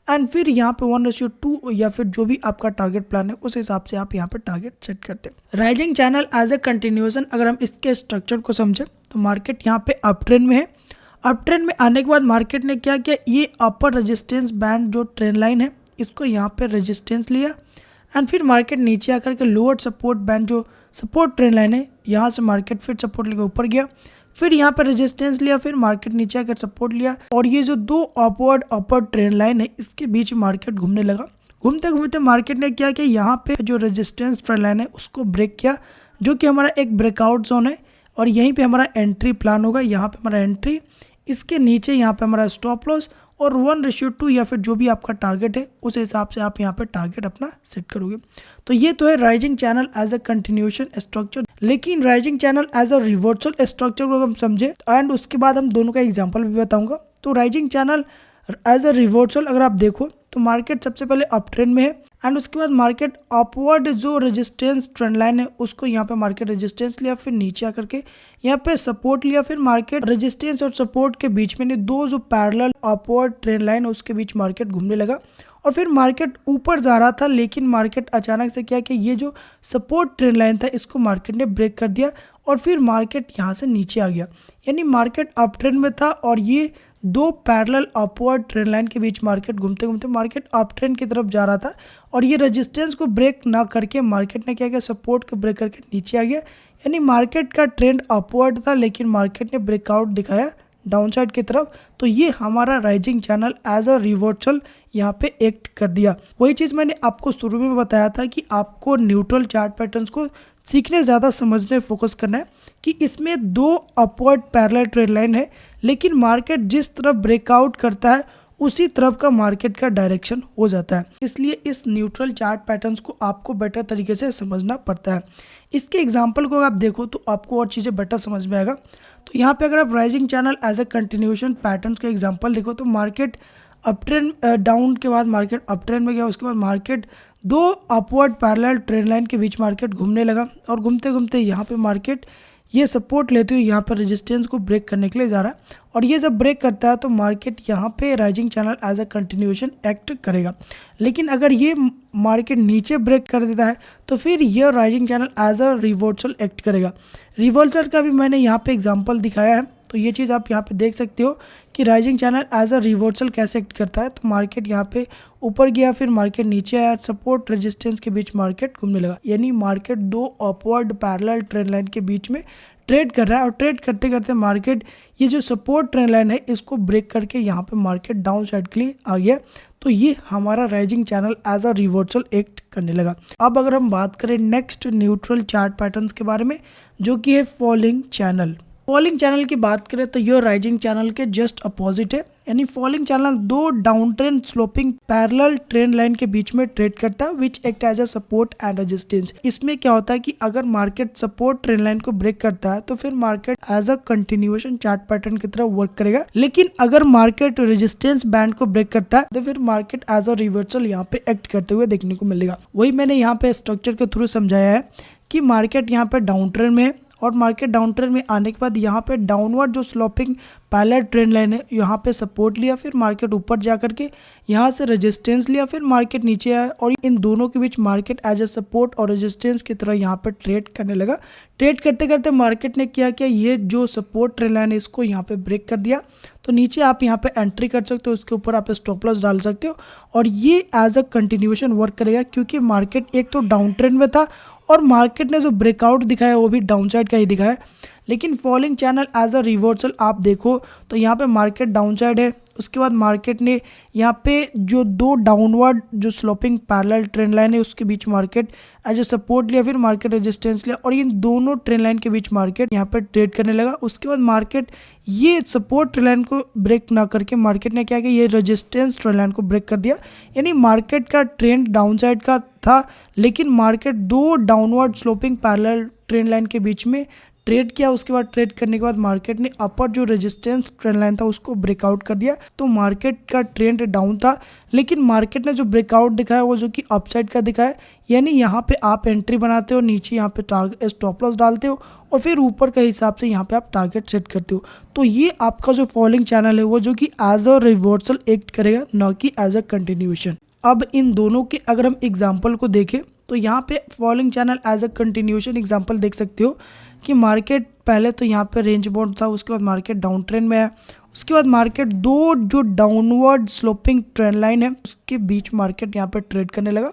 एंड फिर यहाँ पे 1:2 या फिर जो भी आपका टारगेट प्लान है उस हिसाब से आप यहाँ पे टारगेट सेट करते हैं। Rising channel as a continuation अगर हम इसके स्ट्रक्चर को समझे तो मार्केट यहाँ पे अप ट्रेंड में है। अप ट्रेंड में आने के बाद मार्केट ने क्या किया, ये अपर रेजिस्टेंस बैंड जो ट्रेंड लाइन है इसको यहाँ पे रेजिस्टेंस लिया एंड फिर मार्केट नीचे आकर के लोअर सपोर्ट बैंड जो सपोर्ट ट्रेंड लाइन है यहाँ से मार्केट फिर सपोर्ट लेकर ऊपर गया, फिर यहाँ पर रेजिस्टेंस लिया, फिर मार्केट नीचे आकर सपोर्ट लिया और ये जो दो अपवर्ड अपर ट्रेंड लाइन है इसके बीच मार्केट घूमने लगा। घूमते घूमते मार्केट ने क्या किया, यहाँ पे जो रेजिस्टेंस ट्रेंड लाइन है उसको ब्रेक किया जो कि हमारा एक ब्रेकआउट जोन है और यहीं पे हमारा एंट्री प्लान होगा। यहाँ पे हमारा एंट्री, इसके नीचे यहाँ पे हमारा स्टॉप लॉस और 1:2 या फिर जो भी आपका टारगेट है उस हिसाब से आप यहाँ पे टारगेट अपना सेट करोगे। तो ये तो है rising channel as a continuation structure. लेकिन rising channel as a reversal structure को हम समझे एंड उसके बाद हम दोनों का एग्जांपल भी बताऊंगा। तो rising channel as a reversal अगर आप देखो तो मार्केट सबसे पहले अप ट्रेंड में है एंड उसके बाद मार्केट अपवर्ड जो रेजिस्टेंस ट्रेंड लाइन है उसको यहाँ पे मार्केट रेजिस्टेंस लिया, फिर नीचे आकर के यहाँ पे सपोर्ट लिया, फिर मार्केट रेजिस्टेंस और सपोर्ट के बीच में दो जो पैरेलल अपवर्ड ट्रेंड लाइन है उसके बीच मार्केट घूमने लगा और फिर मार्केट ऊपर जा रहा था लेकिन मार्केट अचानक से क्या कि ये जो सपोर्ट ट्रेंड लाइन था इसको मार्केट ने ब्रेक कर दिया और फिर मार्केट यहाँ से नीचे आ गया, यानी मार्केट अप ट्रेंड में था और ये दो पैरेलल अपवर्ड ट्रेंड लाइन के बीच मार्केट घूमते घूमते मार्केट अप ट्रेंड की तरफ जा रहा था और ये रेजिस्टेंस को ब्रेक ना करके मार्केट ने क्या किया, सपोर्ट को ब्रेक करके नीचे आ गया, यानी मार्केट का ट्रेंड अपवर्ड था लेकिन मार्केट ने ब्रेकआउट दिखाया डाउनसाइड की तरफ। तो ये हमारा rising channel as a reversal यहाँ पे एक्ट कर दिया। वही चीज़ मैंने आपको शुरू में बताया था कि आपको न्यूट्रल चार्ट पैटर्न्स को सीखने ज़्यादा समझने फोकस करना है कि इसमें दो अपवर्ड पैरेलल ट्रेंड लाइन है लेकिन मार्केट जिस तरफ ब्रेकआउट करता है उसी तरफ का मार्केट का डायरेक्शन हो जाता है। इसलिए इस न्यूट्रल चार्ट पैटर्न्स को आपको बेटर तरीके से समझना पड़ता है। इसके एग्जांपल को आप देखो तो आपको और चीज़ें बेटर समझ में आएगा। तो यहाँ पे अगर आप rising channel as a continuation patterns का एग्जांपल देखो तो मार्केट अप ट्रेंड डाउन के बाद मार्केट अप ट्रेंड में गया, उसके बाद मार्केट दो अपवर्ड पैरेलल ट्रेंड लाइन के बीच मार्केट घूमने लगा और घूमते घूमते यहाँ पे मार्केट ये सपोर्ट लेते हुए यहाँ पर रेजिस्टेंस को ब्रेक करने के लिए जा रहा है और ये जब ब्रेक करता है तो मार्केट यहाँ पे rising channel as a continuation act करेगा। लेकिन अगर ये मार्केट नीचे ब्रेक कर देता है तो फिर ये rising channel as a reversal act करेगा। रिवर्सल का भी मैंने यहाँ पे एग्जांपल दिखाया है, तो ये चीज़ आप यहाँ पे देख सकते हो कि rising channel as a reversal कैसे एक्ट करता है। तो मार्केट यहाँ पे ऊपर गया, फिर मार्केट नीचे आया, सपोर्ट रेजिस्टेंस के बीच मार्केट घूमने लगा, यानी मार्केट दो अपवर्ड पैरेलल ट्रेंड लाइन के बीच में ट्रेड कर रहा है और ट्रेड करते करते मार्केट ये जो सपोर्ट ट्रेंड लाइन है इसको ब्रेक करके यहाँ पे मार्केट डाउन साइड के लिए आ गया। तो ये हमारा rising channel as a reversal act करने लगा। अब अगर हम बात करें नेक्स्ट न्यूट्रल चार्ट पैटर्न्स के बारे में, जो कि है फॉलिंग चैनल। फॉलिंग चैनल की बात करें तो ये राइजिंग चैनल के जस्ट अपोजिट है, यानी फॉलिंग चैनल दो down trend sloping parallel trend line के बीच में ट्रेड करता है which act as a support and resistance. इसमें क्या होता है कि अगर मार्केट सपोर्ट ट्रेंड लाइन को ब्रेक करता है तो फिर market as a continuation chart pattern की तरह वर्क करेगा, लेकिन अगर मार्केट रेजिस्टेंस बैंड को ब्रेक करता है तो फिर मार्केट एज अ रिवर्सल यहाँ पे एक्ट करते हुए देखने को मिलेगा। वही मैंने यहाँ पे स्ट्रक्चर के थ्रू समझाया है कि मार्केट यहाँ पे डाउन ट्रेंड में है और मार्केट डाउन ट्रेंड में आने के बाद यहाँ पे डाउनवर्ड जो स्लोपिंग पैरेलल ट्रेंड लाइन है यहाँ पे सपोर्ट लिया, फिर मार्केट ऊपर जा करके यहाँ से रेजिस्टेंस लिया, फिर मार्केट नीचे आया और इन दोनों के बीच मार्केट एज ए सपोर्ट और रेजिस्टेंस की तरह यहाँ पे ट्रेड करने लगा। ट्रेड करते करते मार्केट ने क्या किया, ये जो सपोर्ट ट्रेंड लाइन है इसको यहाँ पे ब्रेक कर दिया, तो नीचे आप यहाँ पे एंट्री कर सकते हो, उसके ऊपर आप स्टॉप लॉस डाल सकते हो और ये एज अ कंटिन्यूएशन वर्क करेगा क्योंकि मार्केट एक तो डाउन ट्रेंड में था और मार्केट ने जो ब्रेकआउट दिखाया वो भी डाउन साइड का ही दिखाया। लेकिन falling channel as a reversal आप देखो तो यहाँ पे मार्केट डाउन साइड है, उसके बाद मार्केट ने यहाँ पे जो दो डाउनवर्ड जो स्लोपिंग पैरेलल ट्रेंड लाइन है उसके बीच मार्केट एज ए सपोर्ट लिया, फिर मार्केट रेजिस्टेंस लिया और इन दोनों ट्रेंड लाइन के बीच मार्केट यहाँ पे ट्रेड करने लगा। उसके बाद मार्केट ये सपोर्ट ट्रेंड लाइन को ब्रेक ना करके मार्केट ने क्या किया, ये रेजिस्टेंस ट्रेंड लाइन को ब्रेक कर दिया, यानी मार्केट का ट्रेंड डाउन साइड का था लेकिन मार्केट दो downward sloping parallel trend line के बीच में ट्रेड किया। उसके बाद ट्रेड करने के बाद मार्केट ने अपर जो रेजिस्टेंस ट्रेंड लाइन था उसको ब्रेकआउट कर दिया, तो मार्केट का ट्रेंड डाउन था लेकिन मार्केट ने जो ब्रेकआउट दिखाया वो जो कि अपसाइड का दिखाया, यानी यहाँ पे आप एंट्री बनाते हो, नीचे यहाँ पे टारगेट स्टॉप लॉस डालते हो और फिर ऊपर के हिसाब से यहाँ पे आप टारगेट सेट करते हो। तो ये आपका जो फॉलिंग चैनल है वो जो कि एज अ रिवर्सल एक्ट करेगा, न कि एज अ कंटिन्यूएशन। अब इन दोनों के अगर हम एग्जाम्पल को देखें तो यहाँ पे falling channel as a continuation example देख सकते हो कि मार्केट पहले तो यहाँ पे रेंज बाउंड था, उसके बाद मार्केट डाउन ट्रेंड में है, उसके बाद मार्केट दो जो डाउनवर्ड स्लोपिंग ट्रेंड लाइन है उसके बीच मार्केट यहाँ पे ट्रेड करने लगा।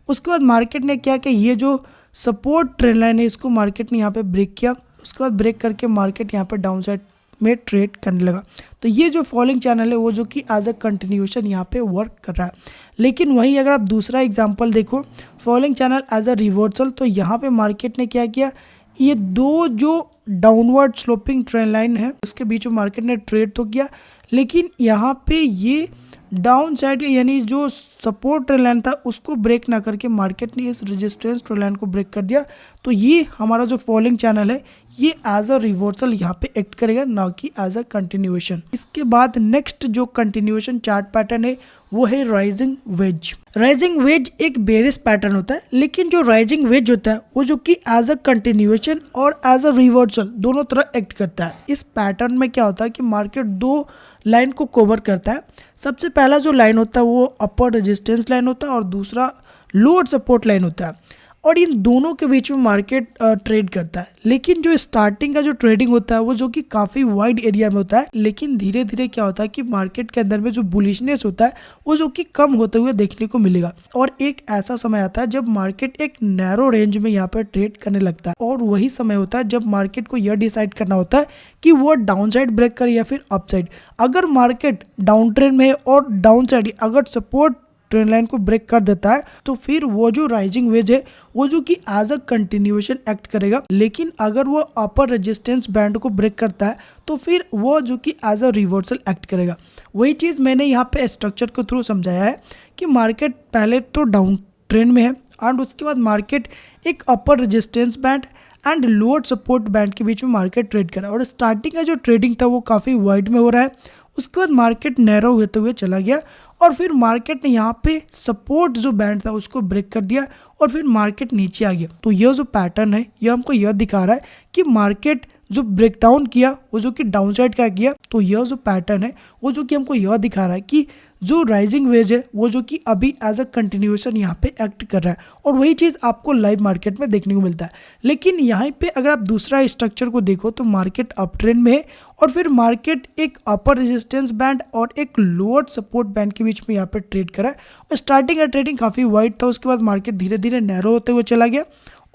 उसके बाद मार्केट ने क्या कि ये जो सपोर्ट ट्रेंड लाइन है इसको मार्केट ने यहाँ पे ब्रेक किया, उसके बाद ब्रेक करके मार्केट यहाँ पे डाउन साइड में ट्रेड करने लगा। तो ये जो फॉलिंग चैनल है वो जो कि एज अ कंटिन्यूएशन यहाँ पे वर्क कर रहा है। लेकिन वहीं अगर आप दूसरा एग्जांपल देखो falling channel as a reversal, तो यहाँ पे मार्केट ने क्या किया, ये दो जो डाउनवर्ड स्लोपिंग ट्रेंड लाइन है उसके बीच में मार्केट ने ट्रेड तो किया लेकिन यहाँ पे ये डाउन साइड यानी जो सपोर्ट ट्रेंड लाइन था उसको ब्रेक ना करके मार्केट ने इस रेजिस्टेंस ट्रेंड लाइन को ब्रेक कर दिया। तो ये हमारा जो फॉलिंग चैनल है ये एज अ रिवर्सल यहाँ पे एक्ट करेगा, ना कि एज अ कंटिन्यूएशन। इसके बाद नेक्स्ट जो कंटिन्यूएशन चार्ट पैटर्न है वो है राइजिंग वेज। राइजिंग वेज एक बेरिश पैटर्न होता है, लेकिन जो राइजिंग वेज होता है वो जो कि एज अ कंटिन्यूएशन और एज अ रिवर्सल दोनों तरह एक्ट करता है। इस पैटर्न में क्या होता है कि मार्केट दो लाइन को कवर करता है। सबसे पहला जो लाइन होता है वो अपर रेजिस्टेंस लाइन होता है और दूसरा लोअर सपोर्ट लाइन होता है और इन दोनों के बीच में मार्केट ट्रेड करता है। लेकिन जो स्टार्टिंग का जो ट्रेडिंग होता है वो जो कि काफ़ी वाइड एरिया में होता है, लेकिन धीरे धीरे क्या होता है कि मार्केट के अंदर में जो बुलिशनेस होता है वो जो कि कम होते हुए देखने को मिलेगा और एक ऐसा समय आता है जब मार्केट एक नैरो रेंज में यहाँ पर ट्रेड करने लगता है और वही समय होता है जब मार्केट को यह डिसाइड करना होता है कि वो डाउन साइड ब्रेक करे या फिर अप साइड। अगर मार्केट डाउन ट्रेंड में है और डाउन साइड अगर सपोर्ट ट्रेंड लाइन को ब्रेक कर देता है तो फिर वो जो राइजिंग वेज है वो जो कि एज अ कंटिन्यूएशन एक्ट करेगा। लेकिन अगर वो अपर रेजिस्टेंस बैंड को ब्रेक करता है तो फिर वो जो कि एज अ रिवर्सल एक्ट करेगा। वही चीज़ मैंने यहाँ पे स्ट्रक्चर के थ्रू समझाया है कि मार्केट पहले तो डाउन ट्रेंड में है एंड उसके बाद मार्केट एक upper resistance band and lower support band के बीच में मार्केट ट्रेड कर रहा है और स्टार्टिंग का जो ट्रेडिंग था वो काफ़ी वाइड में हो रहा है। उसके बाद मार्केट नैरो होते हुए चला गया और फिर मार्केट ने यहाँ पे सपोर्ट जो बैंड था उसको ब्रेक कर दिया और फिर मार्केट नीचे आ गया। तो यह जो पैटर्न है यह हमको यह दिखा रहा है कि मार्केट जो ब्रेकडाउन किया वो जो कि डाउन साइड का किया। तो यह जो पैटर्न है वो जो कि हमको यह दिखा रहा है कि जो राइजिंग वेज है वो जो कि अभी एज अ कंटिन्यूएशन यहाँ पे एक्ट कर रहा है और वही चीज़ आपको लाइव मार्केट में देखने को मिलता है। लेकिन यहाँ पे अगर आप दूसरा स्ट्रक्चर को देखो तो मार्केट अप ट्रेंड में है और फिर मार्केट एक अपर रेजिस्टेंस बैंड और एक लोअर सपोर्ट बैंड के बीच में यहाँ पे ट्रेड करा है और स्टार्टिंग का ट्रेडिंग काफ़ी वाइड था। उसके बाद मार्केट धीरे धीरे नैरो होते हुए चला गया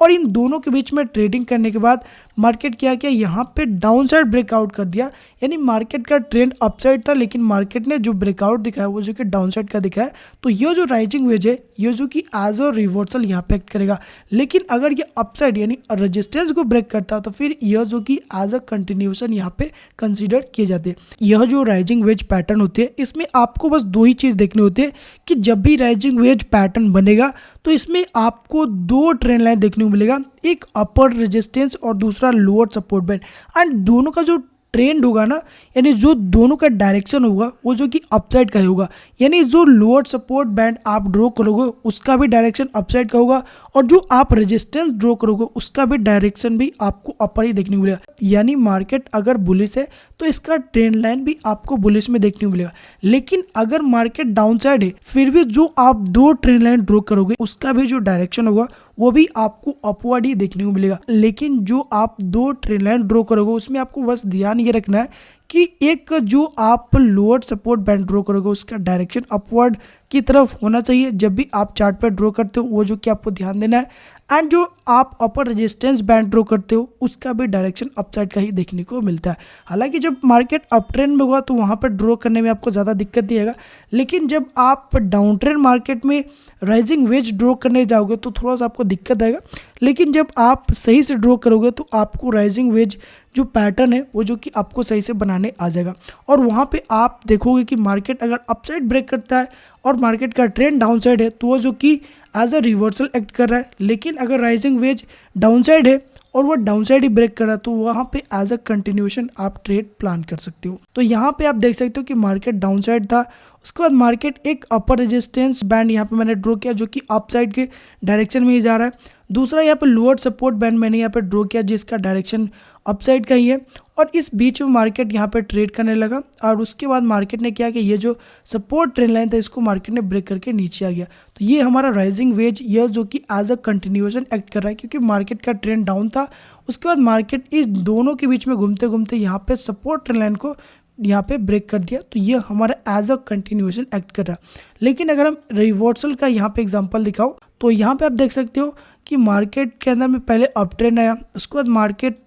और इन दोनों के बीच में ट्रेडिंग करने के बाद मार्केट क्या किया, यहाँ पे डाउन साइड ब्रेकआउट कर दिया। यानी मार्केट का ट्रेंड अपसाइड था, लेकिन मार्केट ने जो ब्रेकआउट दिखाया वो जो कि डाउन साइड का दिखाया। तो ये जो राइजिंग वेज है ये जो कि एज अ रिवर्सल यहाँ पे एक्ट करेगा। लेकिन अगर ये अपसाइड यानी रेजिस्टेंस को ब्रेक करता तो फिर यह जो कि एज अ कंटिन्यूएशन यहाँ पे कंसीडर किए जाते हैं। यह जो राइजिंग वेज पैटर्न होती है इसमें आपको बस दो ही चीज़ देखनी होती है कि जब भी राइजिंग वेज पैटर्न बनेगा तो इसमें आपको दो ट्रेंड लाइन देखने को मिलेगा, एक अपर रेजिस्टेंस और दूसरा लोअर सपोर्ट बैंड। एंड दोनों का जो ट्रेंड होगा ना, यानी जो दोनों का डायरेक्शन होगा वो जो कि अपसाइड का ही होगा। यानी जो लोअर सपोर्ट बैंड आप ड्रॉ करोगे उसका भी डायरेक्शन अपसाइड का होगा, और जो आप रेजिस्टेंस ड्रॉ करोगे उसका भी डायरेक्शन भी आपको अपर ही देखने को मिलेगा। यानी मार्केट अगर बुलिश है तो इसका ट्रेंड लाइन भी आपको बुलिश में देखने को मिलेगा। लेकिन अगर मार्केट डाउन साइड है फिर भी जो आप दो ट्रेंड लाइन ड्रॉ करोगे उसका भी जो डायरेक्शन होगा वो भी आपको अपवर्ड ही देखने को मिलेगा। लेकिन जो आप दो ट्रेंड लाइन ड्रॉ करोगे उसमें आपको बस ध्यान ये रखना है कि एक जो आप लोअर सपोर्ट बैंड ड्रॉ करोगे उसका डायरेक्शन अपवर्ड की तरफ होना चाहिए जब भी आप चार्ट पर ड्रॉ करते हो, वो जो कि आपको ध्यान देना है। एंड जो आप अपर रेजिस्टेंस बैंड ड्रॉ करते हो उसका भी डायरेक्शन अपसाइड का ही देखने को मिलता है। हालांकि जब मार्केट अप ट्रेंड में होगा तो वहाँ पर ड्रॉ करने में आपको ज़्यादा दिक्कत नहीं आएगा, लेकिन जब आप डाउन ट्रेंड मार्केट में राइजिंग वेज ड्रॉ करने जाओगे तो थोड़ा सा आपको दिक्कत आएगा। लेकिन जब आप सही से ड्रॉ करोगे तो आपको राइजिंग वेज जो पैटर्न है वो जो कि आपको सही से बनाने आ जाएगा। और वहाँ पे आप देखोगे कि मार्केट अगर अपसाइड ब्रेक करता है और मार्केट का ट्रेंड डाउन साइड है तो वो जो कि एज अ रिवर्सल एक्ट कर रहा है। लेकिन अगर राइजिंग वेज डाउन साइड है और वो डाउन साइड ही ब्रेक कर रहा है तो वहाँ पे एज अ कंटिन्यूएशन आप ट्रेड प्लान कर सकते हो। तो यहाँ पे आप देख सकते हो कि मार्केट डाउन साइड था, उसके बाद मार्केट एक अपर रेजिस्टेंस बैंड यहाँ पे मैंने ड्रॉ किया जो कि अप साइड के डायरेक्शन में ही जा रहा है। दूसरा यहाँ पे लोअर सपोर्ट बैंड मैंने यहाँ पे ड्रॉ किया जिसका डायरेक्शन अप साइड का ही है, और इस बीच में मार्केट यहाँ पे ट्रेड करने लगा। और उसके बाद मार्केट ने क्या कि ये जो सपोर्ट ट्रेंड लाइन था इसको मार्केट ने ब्रेक करके नीचे आ गया। तो ये हमारा राइजिंग वेज यह जो कि एज अ कंटिन्यूएशन एक्ट कर रहा है, क्योंकि मार्केट का ट्रेंड डाउन था। उसके बाद मार्केट इस दोनों के बीच में घूमते घूमते यहाँ पे सपोर्ट ट्रेंड लाइन को यहाँ पे ब्रेक कर दिया। तो ये हमारा एज अ कंटिन्यूएशन एक्ट कर रहा है। लेकिन अगर हम रिवर्सल का यहाँ पे एग्जांपल दिखाओ तो यहाँ पे आप देख सकते हो कि मार्केट के अंदर में पहले अप ट्रेंड आया, उसके बाद मार्केट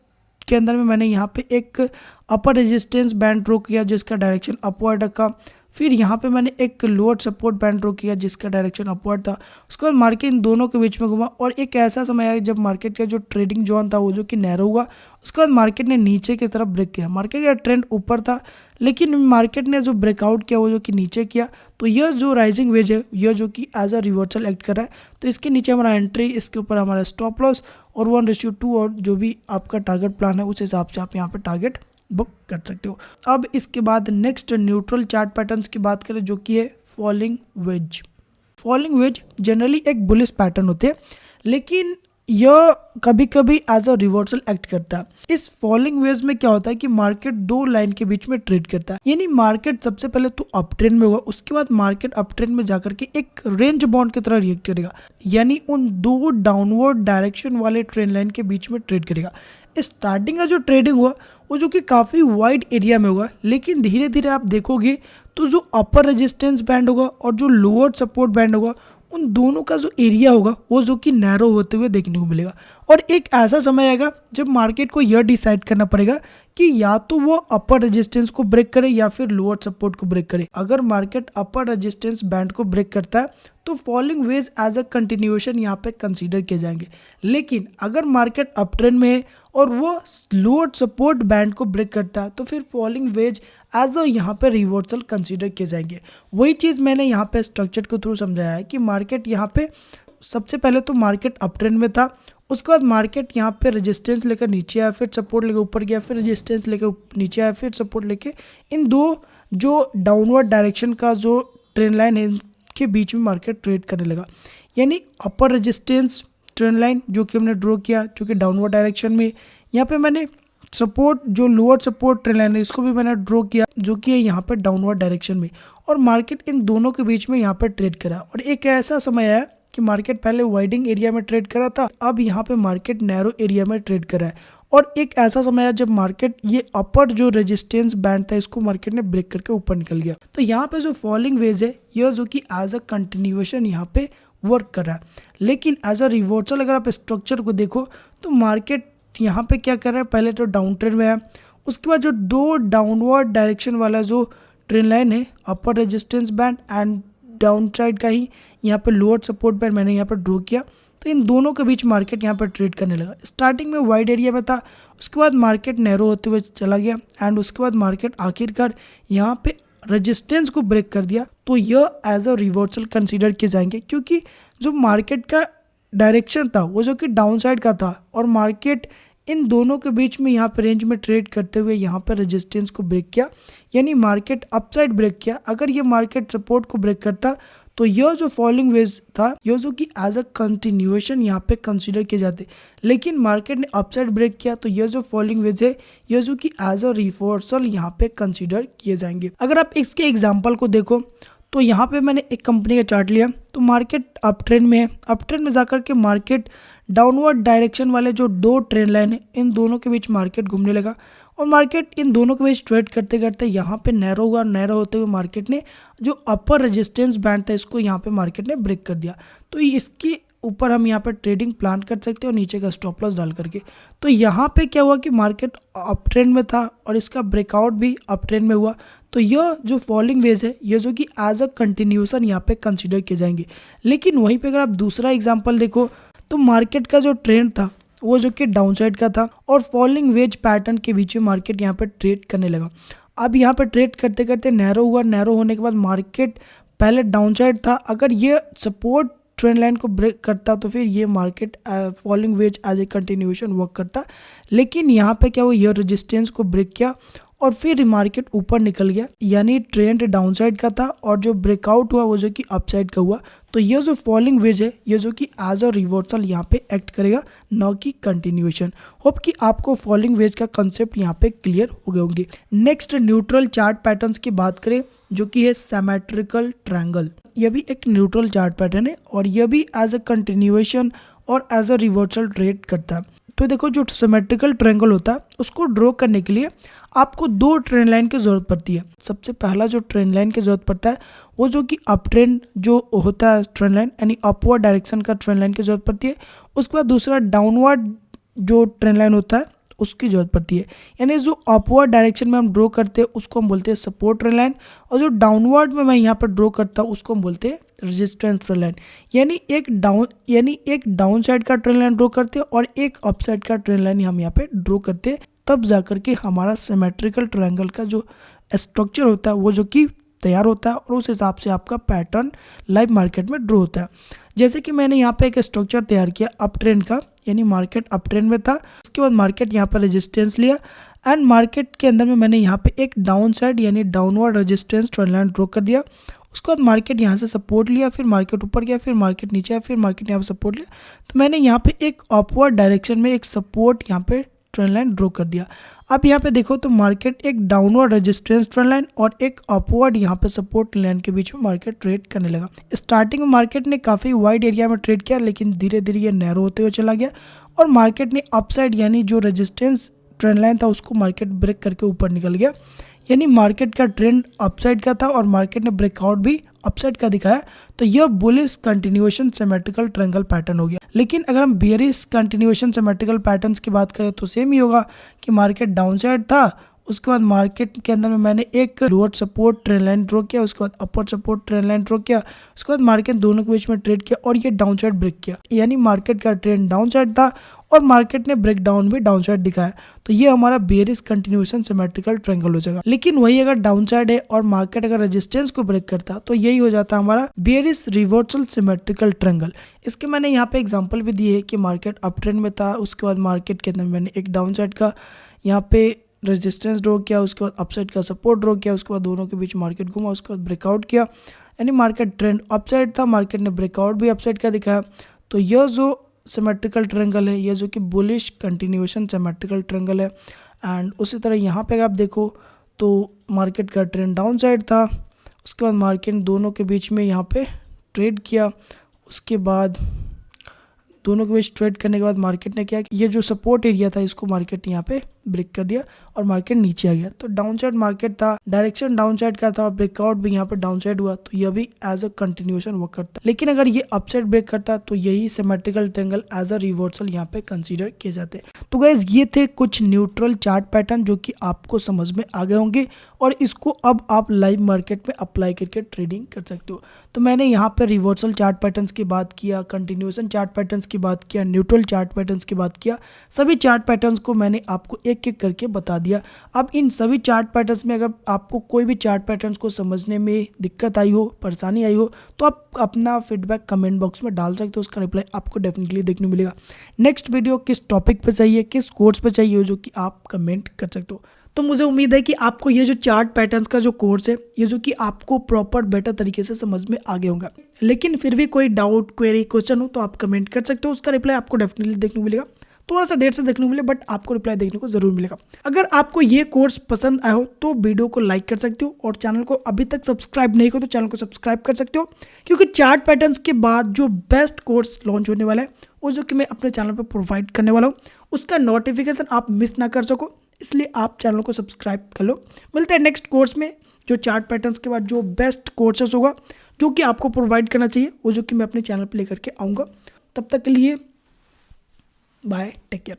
के अंदर में मैंने यहाँ पे एक अपर रेजिस्टेंस बैंड ड्रॉ किया जिसका डायरेक्शन अपवर्ड रखा। फिर यहाँ पे मैंने एक लोअर सपोर्ट बैंड ड्रॉ किया जिसका डायरेक्शन अपवर्ड था। उसके बाद मार्केट इन दोनों के बीच में घुमा और एक ऐसा समय आया जब मार्केट का जो ट्रेडिंग जोन था वो जो कि नैरो हुआ। उसके बाद मार्केट ने नीचे की तरफ ब्रेक किया। मार्केट का ट्रेंड ऊपर था लेकिन मार्केट ने जो ब्रेकआउट किया वो जो कि नीचे किया। तो यह जो राइजिंग वेज है यह जो कि एज अ रिवर्सल एक्ट कर रहा है। तो इसके नीचे हमारा एंट्री, इसके ऊपर हमारा स्टॉप लॉस और 1:2 और जो भी आपका टारगेट प्लान है उस हिसाब से आप यहाँ पे टारगेट बुक कर सकते हो। अब इसके बाद नेक्स्ट न्यूट्रल चार्ट पैटर्न्स की बात करें जो कि है falling veg. Falling veg generally एक बुलिश पैटर्न होते हैं, लेकिन यह कभी कभी एज अ रिवर्सल एक्ट करता है। इस फॉलिंग वेज में क्या होता है कि मार्केट दो लाइन के बीच में ट्रेड करता है। यानी मार्केट सबसे पहले तो अप ट्रेंड में होगा, उसके बाद मार्केट अप ट्रेंड में जाकर के एक रेंज बाउंड की तरह रिएक्ट करेगा, यानी उन दो डाउनवर्ड डायरेक्शन वाले ट्रेंड लाइन के बीच में ट्रेड करेगा। स्टार्टिंग का जो ट्रेडिंग हुआ वो जो कि काफ़ी वाइड एरिया में होगा, लेकिन धीरे धीरे आप देखोगे तो जो अपर रेजिस्टेंस बैंड होगा और जो लोअर सपोर्ट बैंड होगा उन दोनों का जो एरिया होगा वो जो कि नैरो होते हुए देखने को मिलेगा। और एक ऐसा समय आएगा जब मार्केट को यह डिसाइड करना पड़ेगा कि या तो वो अपर रेजिस्टेंस को ब्रेक करे या फिर लोअर सपोर्ट को ब्रेक करे। अगर मार्केट अपर रेजिस्टेंस बैंड को ब्रेक करता है तो falling wedge as a continuation यहाँ पे कंसीडर किए जाएंगे। लेकिन अगर मार्केट अप ट्रेंड में है और वो लोअर सपोर्ट बैंड को ब्रेक करता है तो फिर फॉलिंग वेज एज अ यहाँ पे रिवर्सल कंसीडर किए जाएंगे। वही चीज़ मैंने यहाँ पे स्ट्रक्चर के थ्रू समझाया है कि मार्केट यहाँ पे सबसे पहले तो मार्केट अप ट्रेंड में था, उसके बाद मार्केट यहाँ पे रेजिस्टेंस लेकर नीचे आया, फिर सपोर्ट लेकर ऊपर गया, फिर रेजिस्टेंस लेकर नीचे आया, फिर सपोर्ट लेके इन दो जो डाउनवर्ड डायरेक्शन का जो ट्रेंड लाइन है इनके बीच में मार्केट ट्रेड करने लगा। यानी अपर रेजिस्टेंस ट्रेंड लाइन जो कि हमने ड्रॉ किया जो कि डाउनवर्ड डायरेक्शन में, यहाँ पे मैंने सपोर्ट जो लोअर सपोर्ट ट्रेंड लाइन है इसको भी मैंने ड्रॉ किया जो कि है यहाँ पे डाउनवर्ड डायरेक्शन में, और मार्केट इन दोनों के बीच में यहाँ पे ट्रेड करा। और एक ऐसा समय आया कि मार्केट पहले वाइडिंग एरिया में ट्रेड करा था, अब यहाँ पे मार्केट नैरो एरिया में ट्रेड करा है। और एक ऐसा समय आया जब मार्केट ये अपर जो रेजिस्टेंस बैंड था इसको मार्केट ने ब्रेक करके ऊपर निकल गया। तो यहाँ पे जो फॉलिंग वेज है यह जो कि एज अ कंटिन्यूएशन यहाँ पे वर्क कर रहा है। लेकिन एज अ रिवर्सल अगर आप स्ट्रक्चर को देखो तो मार्केट यहाँ पे क्या कर रहा है, पहले तो डाउन ट्रेंड में है, उसके बाद जो दो डाउनवर्ड डायरेक्शन वाला जो ट्रेंड लाइन है, upper resistance band and down side का ही यहाँ पे लोअर सपोर्ट बैंड मैंने यहाँ पर ड्रॉ किया। तो इन दोनों के बीच मार्केट यहाँ पर ट्रेड करने लगा। स्टार्टिंग में वाइड एरिया में था, उसके बाद मार्केट नैरो होते हुए चला गया एंड उसके बाद मार्केट आखिरकार यहाँ पे रेजिस्टेंस को ब्रेक कर दिया। तो यह एज अ रिवर्सल कंसीडर किए जाएंगे, क्योंकि जो मार्केट का डायरेक्शन था वो जो कि डाउन साइड का था और मार्केट इन दोनों के बीच में यहाँ पे रेंज में ट्रेड करते हुए यहाँ पर रेजिस्टेंस को ब्रेक किया, यानी मार्केट अपसाइड ब्रेक किया। अगर ये मार्केट सपोर्ट को ब्रेक करता तो यह जो फॉलिंग वेज था यह जो कि एज अ कंटिन्यूएशन यहाँ पे कंसीडर किए जाते, लेकिन मार्केट ने अपसाइड ब्रेक किया तो यह जो फॉलिंग वेज है यह जो कि एज अ रिवर्सल यहाँ पे कंसीडर किए जाएंगे। अगर आप इसके एग्जाम्पल को देखो तो यहाँ पे मैंने एक कंपनी का चार्ट लिया, तो मार्केट अप ट्रेंड में है। अप ट्रेंड में जाकर के मार्केट डाउनवर्ड डायरेक्शन वाले जो दो ट्रेंड लाइन है इन दोनों के बीच मार्केट घूमने लगा और मार्केट इन दोनों के बीच ट्रेड करते करते यहाँ पे नैरो हुआ। नैरो होते हुए मार्केट ने जो अपर रेजिस्टेंस बैंड था इसको यहाँ पे मार्केट ने ब्रेक कर दिया। तो इसके ऊपर हम यहाँ पर ट्रेडिंग प्लान कर सकते हैं और नीचे का स्टॉप लॉस डाल करके। तो यहाँ पे क्या हुआ कि मार्केट अप ट्रेंड में था और इसका ब्रेकआउट भी अप ट्रेंड में हुआ। तो यह जो फॉलिंग वेज है ये जो कि एज अ कंटिन्यूएशन यहाँ पे कंसीडर किए जाएंगे। लेकिन वहीं पे अगर आप दूसरा एग्जांपल देखो तो मार्केट का जो ट्रेंड था वो जो कि डाउन साइड का था और फॉलिंग वेज पैटर्न के बीच में मार्केट यहाँ पे ट्रेड करने लगा। अब यहाँ पे ट्रेड करते करते नैरो हुआ। नैरो होने के बाद मार्केट पहले डाउन साइड था, अगर ये सपोर्ट ट्रेंड लाइन को ब्रेक करता तो फिर ये market falling wedge as a continuation work करता। लेकिन यहाँ पे क्या हुआ, ये रेजिस्टेंस को ब्रेक किया और फिर मार्केट ऊपर निकल गया, यानी ट्रेंड डाउन साइड का था और जो ब्रेकआउट हुआ वो जो कि अप साइड का हुआ। तो ये जो फॉलिंग वेज है ये जो कि एज अ रिवर्सल यहाँ पे एक्ट करेगा, न कि कंटिन्यूएशन। होप कि आपको फॉलिंग वेज का कंसेप्ट यहाँ पे क्लियर हो गए होंगे। नेक्स्ट न्यूट्रल चार्ट पैटर्न्स की बात करें जो कि है सिमेट्रिकल ट्रायंगल। यह भी एक न्यूट्रल चार्ट पैटर्न है और यह भी एज अ कंटिन्यूएशन और एज अ रिवर्सल ट्रेड करता है। तो देखो जो सिमेट्रिकल ट्रायंगल होता है उसको ड्रॉ करने के लिए आपको दो ट्रेंड लाइन की जरूरत पड़ती है। सबसे पहला जो ट्रेंड लाइन की जरूरत पड़ता है वो जो कि अप ट्रेंड जो होता है ट्रेंड लाइन, यानी अपवर्ड डायरेक्शन का ट्रेंड लाइन की जरूरत पड़ती है। उसके बाद दूसरा डाउनवर्ड जो ट्रेंड लाइन होता है उसकी जरूरत पड़ती है, यानी जो अपवर्ड डायरेक्शन में हम ड्रॉ करते हैं उसको हम बोलते हैं सपोर्ट ट्रेंड लाइन और जो डाउनवर्ड में मैं यहाँ पर ड्रॉ करता हूँ उसको हम बोलते हैं रेजिस्टेंस ट्रेंड लाइन। यानी एक डाउन साइड का ट्रेंड लाइन ड्रॉ करते हैं और एक अप साइड का ट्रेंड लाइन हम यहाँ पे ड्रॉ करते हैं, तब जाकर के हमारा सिमेट्रिकल ट्रायंगल का जो स्ट्रक्चर होता है वो जो कि तैयार होता है और उस हिसाब से आपका पैटर्न लाइव मार्केट में ड्रॉ होता है। जैसे कि मैंने यहाँ पे एक स्ट्रक्चर तैयार किया अप ट्रेंड का, यानी मार्केट अप ट्रेंड में था, उसके बाद मार्केट यहाँ पर रेजिस्टेंस लिया एंड मार्केट के अंदर में मैंने यहाँ पे एक डाउन साइड यानी downward resistance trend line draw कर दिया। उसके बाद मार्केट यहाँ से सपोर्ट लिया, फिर मार्केट ऊपर गया, फिर मार्केट नीचे आया, फिर मार्केट यहाँ पे सपोर्ट लिया। तो मैंने यहाँ पे एक अपवर्ड डायरेक्शन में एक सपोर्ट यहाँ पे ट्रेंड लाइन ड्रॉ कर दिया। अब यहाँ पे देखो तो मार्केट एक डाउनवर्ड रेजिस्टेंस ट्रेंड लाइन और एक अपवर्ड यहाँ पे सपोर्ट लाइन के बीच में मार्केट ट्रेड करने लगा। स्टार्टिंग में मार्केट ने काफ़ी वाइड एरिया में ट्रेड किया, लेकिन धीरे धीरे ये नैरो होते हुए चला गया और मार्केट ने अपसाइड यानी जो रेजिस्टेंस ट्रेंड लाइन था उसको मार्केट ब्रेक करके ऊपर निकल गया, यानी मार्केट का ट्रेंड अपसाइड का था और मार्केट ने ब्रेकआउट भी अपसाइड का दिखाया। तो यह bullish continuation symmetrical triangle pattern हो गया। लेकिन अगर हम बेयरिश कंटिन्यूएशन सिमेट्रिकल पैटर्न्स की बात करें तो सेम ही होगा कि मार्केट डाउन साइड था, उसके बाद मार्केट के अंदर में मैंने एक lower support trend line draw किया, उसके बाद अपर सपोर्ट ट्रेंड लाइन ड्रॉ किया, उसके बाद मार्केट दोनों के बीच में ट्रेड किया और ये डाउन साइड ब्रेक किया, यानी मार्केट का ट्रेंड डाउन साइड था और मार्केट ने ब्रेक डाउन भी डाउन साइड दिखाया। तो ये हमारा बेयरिश कंटिन्यूएशन सिमेट्रिकल ट्रायंगल हो जाएगा। लेकिन वही अगर डाउन साइड है और मार्केट अगर रेजिस्टेंस को ब्रेक करता तो यही हो जाता हमारा बेयरिश रिवर्सल सिमेट्रिकल ट्रायंगल। इसके मैंने यहाँ पे एग्जांपल भी दिए है कि मार्केट अप ट्रेंड में था, उसके बाद मार्केट के अंदर मैंने एक डाउन साइड का यहाँ पे रेजिस्टेंस ड्रॉ किया, उसके बाद अपसाइड का सपोर्ट ड्रॉ किया, उसके बाद दोनों के बीच मार्केट घूमा, उसके बाद ब्रेकआउट किया, यानी मार्केट ट्रेंड अपसाइड था, मार्केट ने ब्रेकआउट भी अपसाइड का दिखाया। तो यह जो सिमेट्रिकल ट्रायंगल है, ये जो कि बुलिश कंटिन्यूएशन सिमेट्रिकल ट्रायंगल है। एंड उसी तरह यहाँ पे अगर आप देखो तो मार्केट का ट्रेंड डाउन साइड था, उसके बाद मार्केट दोनों के बीच में यहाँ पे ट्रेड किया, उसके बाद दोनों के बीच ट्रेड करने के बाद मार्केट ने क्या, ये जो सपोर्ट एरिया था इसको मार्केट यहाँ पे ब्रेक कर दिया और मार्केट नीचे आ गया। तो डाउन साइड मार्केट था, डायरेक्शन डाउन साइड का था और ब्रेकआउट भी यहाँ पर डाउन साइड हुआ, तो यह भी एज अ कंटिन्यूएशन वर्क करता। लेकिन अगर ये अपसाइड ब्रेक करता तो यही symmetrical triangle as a reversal यहाँ पे कंसीडर किए जाते। तो गाइस ये थे कुछ न्यूट्रल चार्ट पैटर्न जो कि आपको समझ में आ गए होंगे और इसको अब आप लाइव मार्केट में अप्लाई करके ट्रेडिंग कर सकते हो। तो मैंने यहाँ पर रिवर्सल चार्ट पैटर्न्स की बात किया, कंटिन्यूएशन चार्ट पैटर्न्स की बात किया, न्यूट्रल चार्ट पैटर्न्स की बात किया। सभी चार्ट पैटर्न्स को मैंने आपको एक एक करके बता दिया। अब इन सभी चार्ट पैटर्न्स में अगर आपको कोई भी चार्ट पैटर्न्स को समझने में दिक्कत आई हो, परेशानी आई हो, तो आप अपना फीडबैक कमेंट बॉक्स में डाल सकते हो, उसका रिप्लाई आपको डेफिनेटली देखने को मिलेगा। नेक्स्ट वीडियो किस टॉपिक पे चाहिए, किस कोर्स पे चाहिए, जो कि आप कमेंट कर सकते हो। तो मुझे उम्मीद है कि आपको ये जो चार्ट पैटर्न्स का जो कोर्स है, ये जो कि आपको प्रॉपर बेटर तरीके से समझ में आ गया होगा। लेकिन फिर भी कोई डाउट, क्वेरी, क्वेश्चन हो तो आप कमेंट कर सकते हो, उसका रिप्लाई आपको डेफिनेटली देखने को मिलेगा। थोड़ा सा देर से देखने को मिले बट आपको रिप्लाई देखने को जरूर मिलेगा। अगर आपको ये कोर्स पसंद आया हो तो वीडियो को लाइक कर सकते हो और चैनल को अभी तक सब्सक्राइब नहीं करो तो चैनल को सब्सक्राइब कर सकते हो, क्योंकि चार्ट पैटर्न्स के बाद जो बेस्ट कोर्स लॉन्च होने वाला है वो जो कि मैं अपने चैनल पर प्रोवाइड करने वाला हूँ, उसका नोटिफिकेशन आप मिस ना कर सको, इसलिए आप चैनल को सब्सक्राइब कर लो। मिलते हैं नेक्स्ट कोर्स में, जो चार्ट पैटर्न्स के बाद जो बेस्ट कोर्सेस होगा जो कि आपको प्रोवाइड करना चाहिए, वो जो कि मैं अपने चैनल पर लेकर के आऊँगा। तब तक के लिए बाय, टेक केयर।